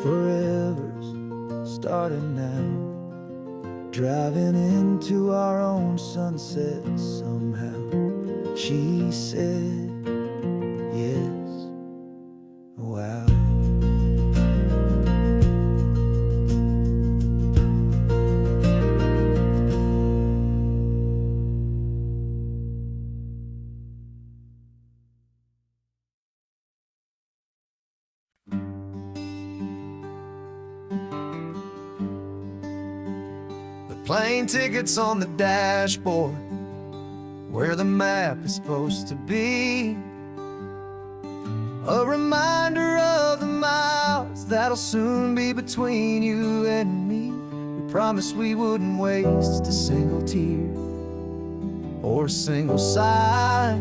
Speaker 2: Forever's started now, driving into our own sunset somehow. She said, yes, wow. Plane tickets on the dashboard, where the map is supposed to be. A reminder of the miles that'll soon be between you and me. We promised we wouldn't waste a single tear or a single sigh.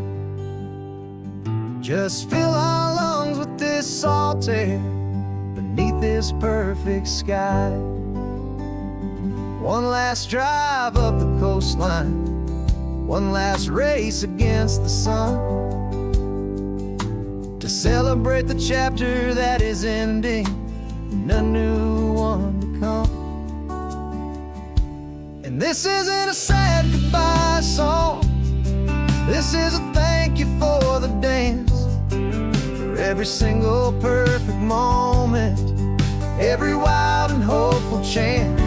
Speaker 2: Just fill our lungs with this salt air beneath this perfect sky. One last drive up the coastline, one last race against the sun, to celebrate the chapter that is ending and a new one to come. And this isn't a sad goodbye song, this is a thank you for the dance, for every single perfect moment, every wild and hopeful chance.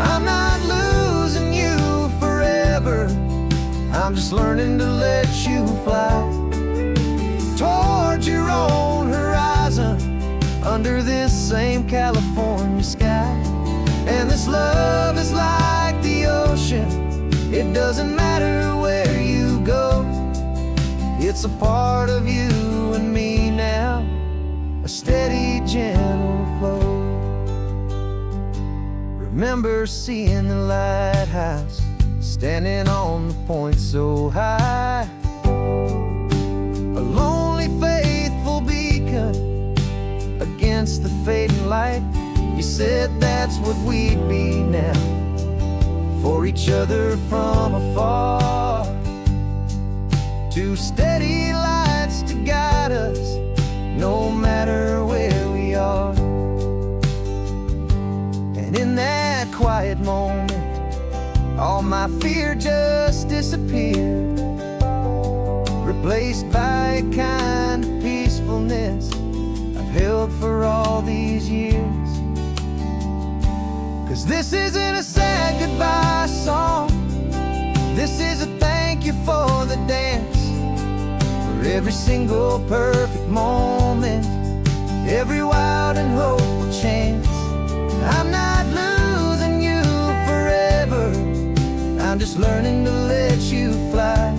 Speaker 2: I'm not losing you forever, I'm just learning to let you fly towards your own horizon, under this same California sky. And this love is like the ocean, it doesn't matter where you go, it's a part of you and me now, a steady, gentle flow. Remember seeing the lighthouse, standing on the point so high, a lonely, faithful beacon against the fading light. You said that's what we'd be now, for each other from afar. Two steady lights to guide us, no matter where we are. And in that quiet moment, all my fear just disappeared, replaced by a kind of peacefulness I've held for all these years. 'Cause this isn't a sad goodbye song, this is a thank you for the dance, for every single perfect moment, every wild and hopeful chance. I'm not losing you forever, I'm just learning to let you fly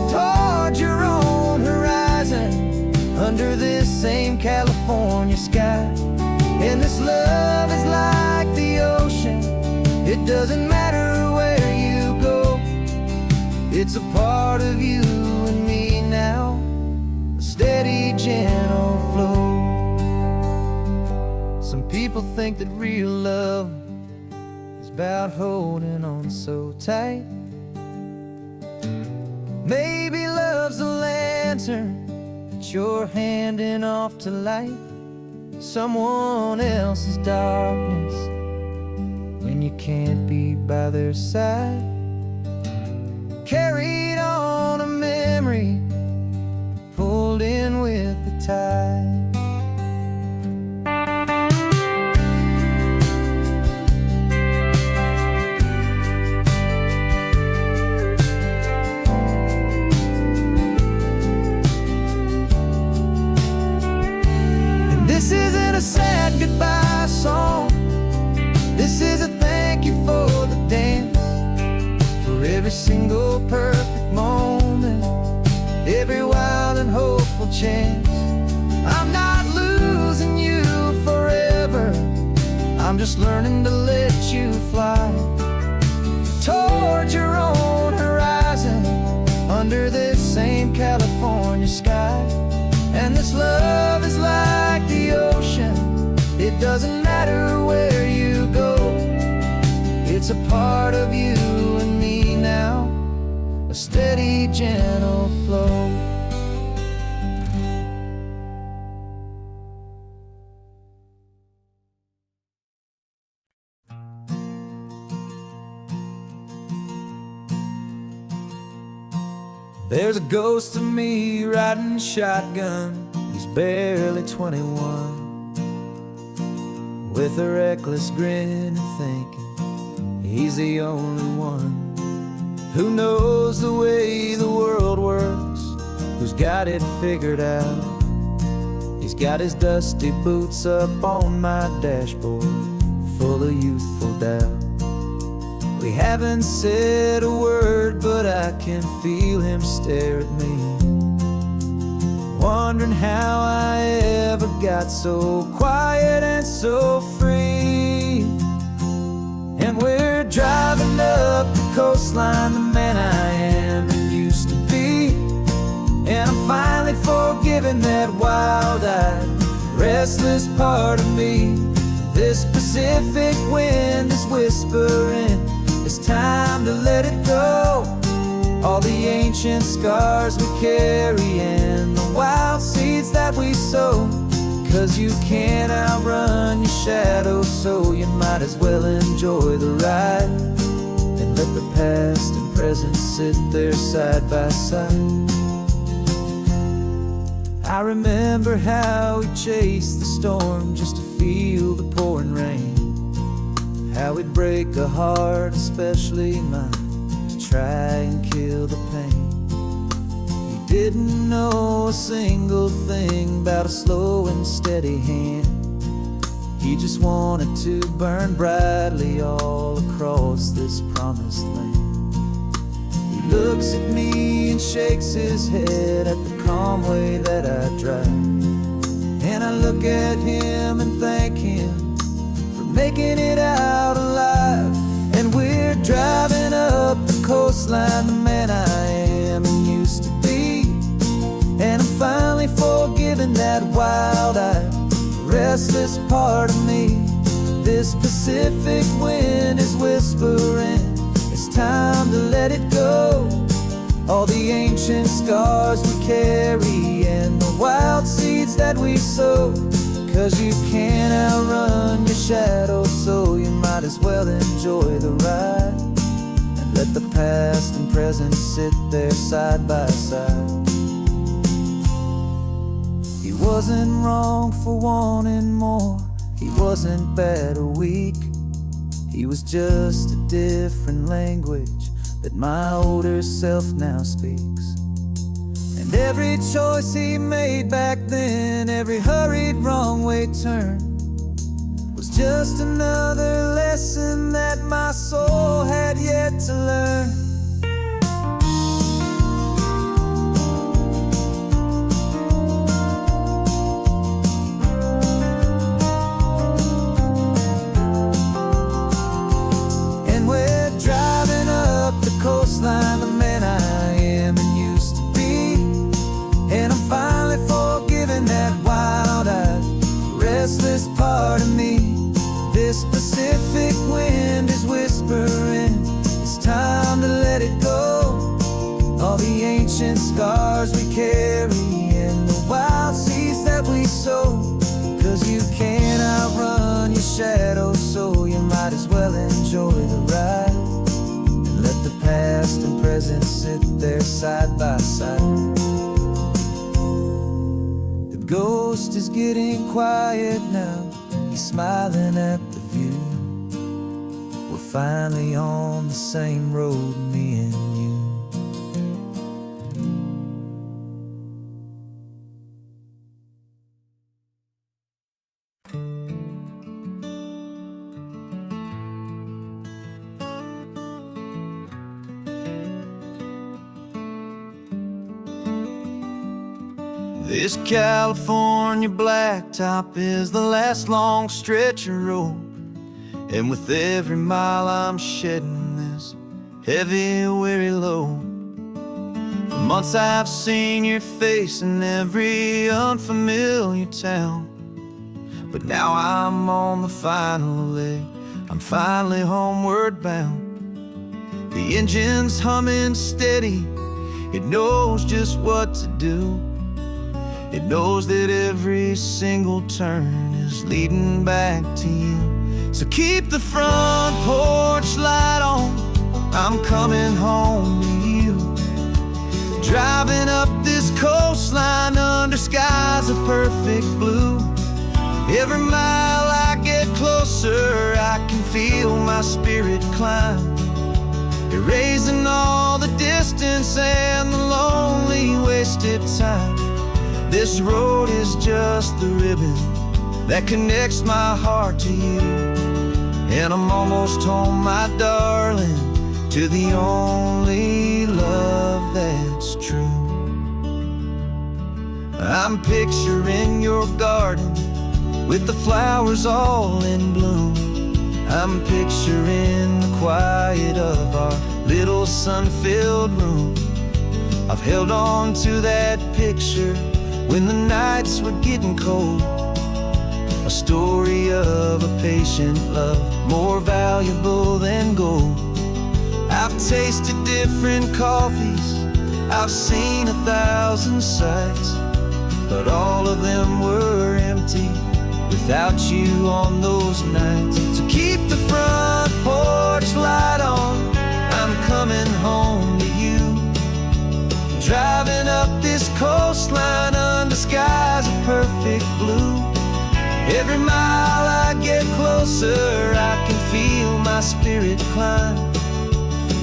Speaker 2: towards your own horizon, under this same California sky. And this love is like the ocean, it doesn't matter where you go, it's a part of you and me now, a steady, gentle flow. Some people think that real love is about holding on so tight. Maybe love's a lantern that you're handing off to light someone else's darkness when you can't be by their side. Carried on a memory, pulled in with the tide. This isn't a sad goodbye song, this is a thank you for the dance, for every single perfect moment, every wild and hopeful chance. I'm not losing you forever, I'm just learning to let you fly towards your own horizon,
Speaker 1: part of you and me now, a steady, gentle flow. There's a ghost of me riding shotgun. He's barely 21, with a reckless grin and thinking he's the only one who knows the way the world works, who's got it figured out. He's got his dusty boots up on my dashboard, full of youthful doubt. We haven't said a word, but I can feel him stare at me, wondering how I ever got so quiet and so free. And we're driving up the coastline, the man I am and used to be. And I'm finally forgiving that wild-eyed, restless part of me. This Pacific wind is whispering, it's time to let it go. All the ancient scars we carry and the wild seeds that we sow. 'Cause you can't outrun your shadow, so you might as well enjoy the ride and let the past and present sit there side by side. I remember how we chased the storm just to feel the pouring rain, how we'd break a heart, especially mine, to try and kill the pain. He didn't know a single thing about a slow and steady hand. He just wanted to burn brightly all across this promised land. He looks at me and shakes his head at the calm way that I drive, and I look at him and thank him making it out alive. And we're driving up the coastline, the man I am and used to be. And I'm finally forgiving that wild-eyed, restless part of me. This Pacific wind is whispering, it's time to let it go. All the ancient scars we carry and the wild seeds that we sow. 'Cause you can't outrun your shadow, so you might as well enjoy the ride and let the past and present sit there side by side. He wasn't wrong for wanting more, he wasn't bad or weak. He was just a different language that my older self now speaks. And every choice he made back then, every hurried wrong way turn, was just another lesson that my soul had yet to learn. And we're driving up the coastline, the man I am and used to be. And I'm finally forgiving that wild-eyed, restless part of me. This Pacific wind is whispering, it's time to let it go. All the ancient scars we carry and the wild seeds that we sow. 'Cause you can't outrun your shadow, so you might as well enjoy the ride and let the past and present sit there side by side. The ghost is getting quiet now, he's smiling at the view. We're finally on the same road, me and you. This California blacktop is the last long stretch of road, and with every mile I'm shedding this heavy, weary load. For months I've seen your face in every unfamiliar town, but now I'm on the final leg I'm finally homeward bound. The engine's humming steady. It knows just what to do. It knows that every single turn is leading back to you. So keep the front porch light on. I'm coming home to you. Driving up this coastline under skies of perfect blue. Every mile I get closer, I can feel my spirit climb, erasing all the distance and the lonely wasted time. This road is just the ribbon that connects my heart to you. And I'm almost home, my darling, to the only love that's true. I'm picturing your garden with the flowers all in bloom. I'm picturing the quiet of our little sun-filled room. I've held on to that picture when the nights were getting cold. A story of a patient love, more valuable than gold. I've tasted different coffees, I've seen 1,000 sights, but all of them were empty without you on those nights. So keep the front porch light on. I'm coming home to you. Driving up this coastline under skies of perfect blue. Every mile I get closer, I can feel my spirit climb,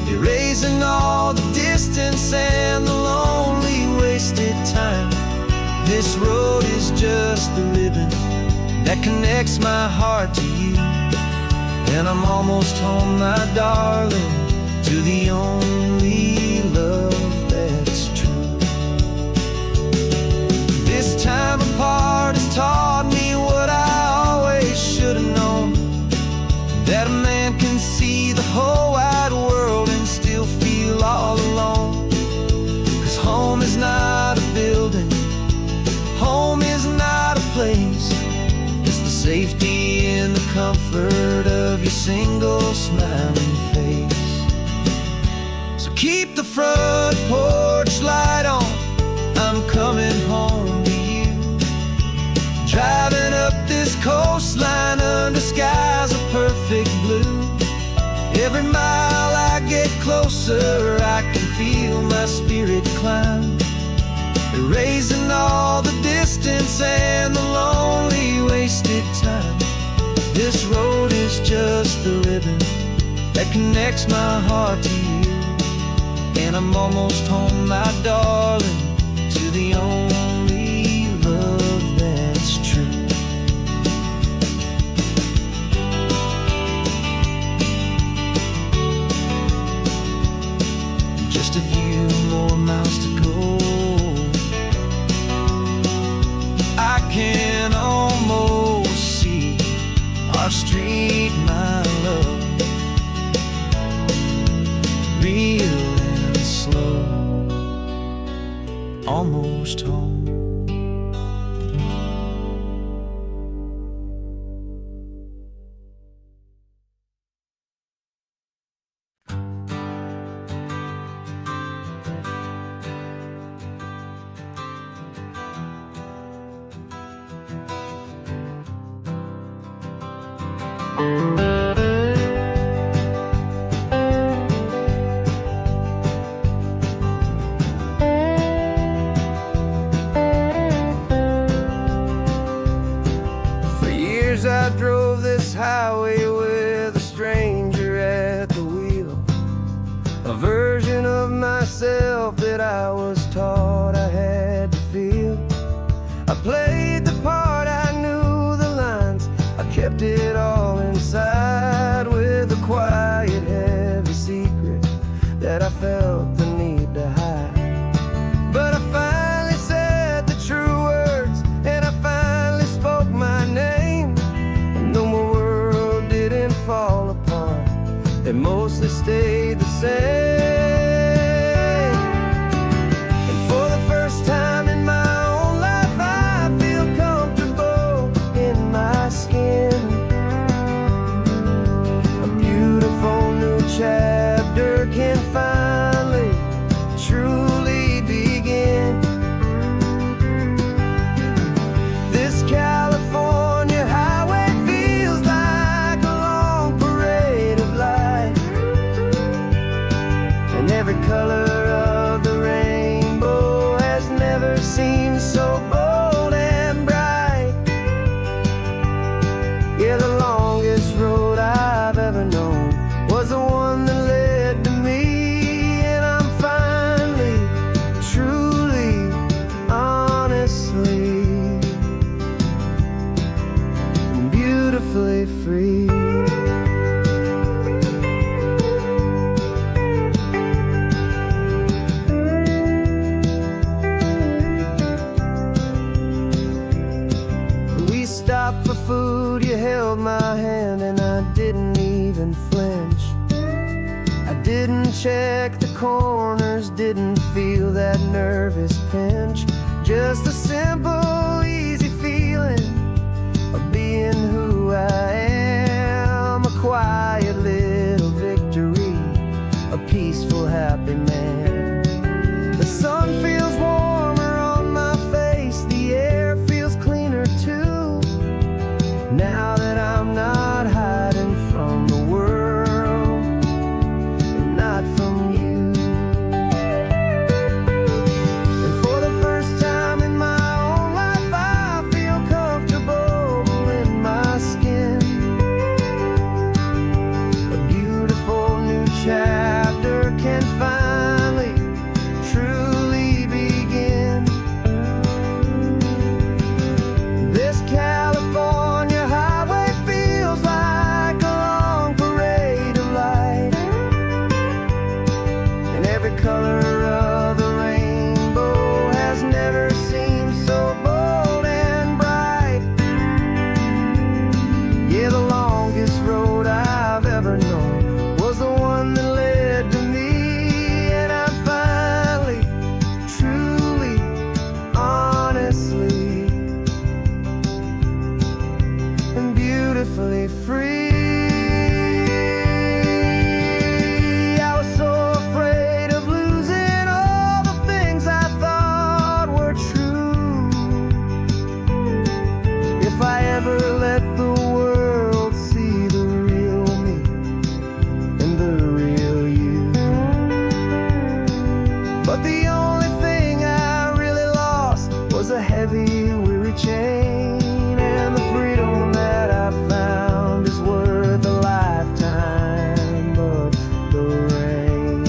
Speaker 1: erasing all the distance and the lonely wasted time. This road is just the ribbon that connects my heart to you. And I'm almost home, my darling, to the only love that's true. This time apart has taught me what I always should have known, that a man can see the whole wide world and still feel all alone. 'Cause home is not a building, home is not a place. It's the safety and the comfort of your single smiling face. So keep the front porch light on. I'm coming home to you. Driving up this coastline under skies of perfect blue. Every mile I get closer, I can feel my spirit climb, erasing all the distance and the lonely wasted time. This road is just the ribbon that connects my heart to you. And I'm almost home, my darling, to the only love that's true. Just a few more miles to go. I can almost see our street, my love, real and slow, almost home. For years I drove this highway with a stranger at the wheel, a version of myself that I was taught I had to feel. I played the part, I knew the lines, I kept it all inside with a quiet, heavy secret that I felt the need to hide. But I finally said the true words, and I finally spoke my name. And though my world didn't fall apart, it mostly stayed the same. And for the first time in my own life, I feel comfortable in my skin.
Speaker 2: every color of the rainbow has never seemed so bold and bright. Yeah, the longest road I've ever known was the one that led to me, and I'm finally, truly, honestly, beautifully free. We stopped for food, you held my hand, and I didn't even flinch. I didn't check the corners, didn't feel that nervous pinch. Just a simple, easy feeling of being who I am. A quiet little victory, a peaceful, happy man. The sun feels warmer on my face, the air feels cleaner too, now that I'm not hiding from the world, and not from you. And for the first time in my own life, I feel comfortable in my skin. A beautiful new chapter can finally, truly begin. This California highway feels like a long parade of light, and every color of the rainbow has never seemed so bold and bright. Yeah, the longest road I've ever known was the one that led to me, and I'm finally, truly, honestly, and beautifully free. I was so afraid of losing all the things I thought were true. If I ever let the world see the real me and the real you. But the only thing I really lost was a heavy, weary chain, and the freedom that I found is worth a lifetime of the rain.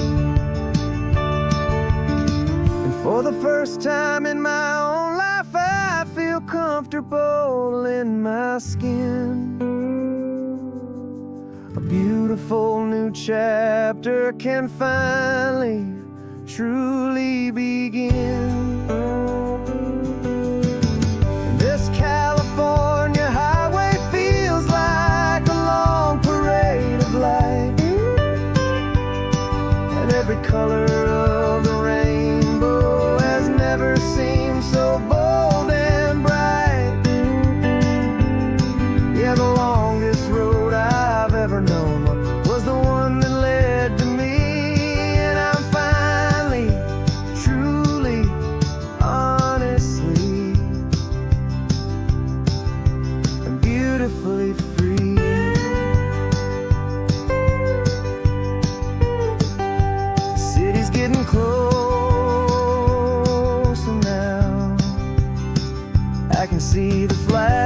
Speaker 2: And for the first time in my own life, I feel comfortable in my skin. A beautiful new chapter can finally, truly begin. This California highway feels like a long parade of light, and every color of the rainbow has never seemed so bold and bright. Yeah, the longest road I've ever known was the one that led to me, and I'm finally, truly, honestly, and beautifully free. The city's getting closer now, I can see the flag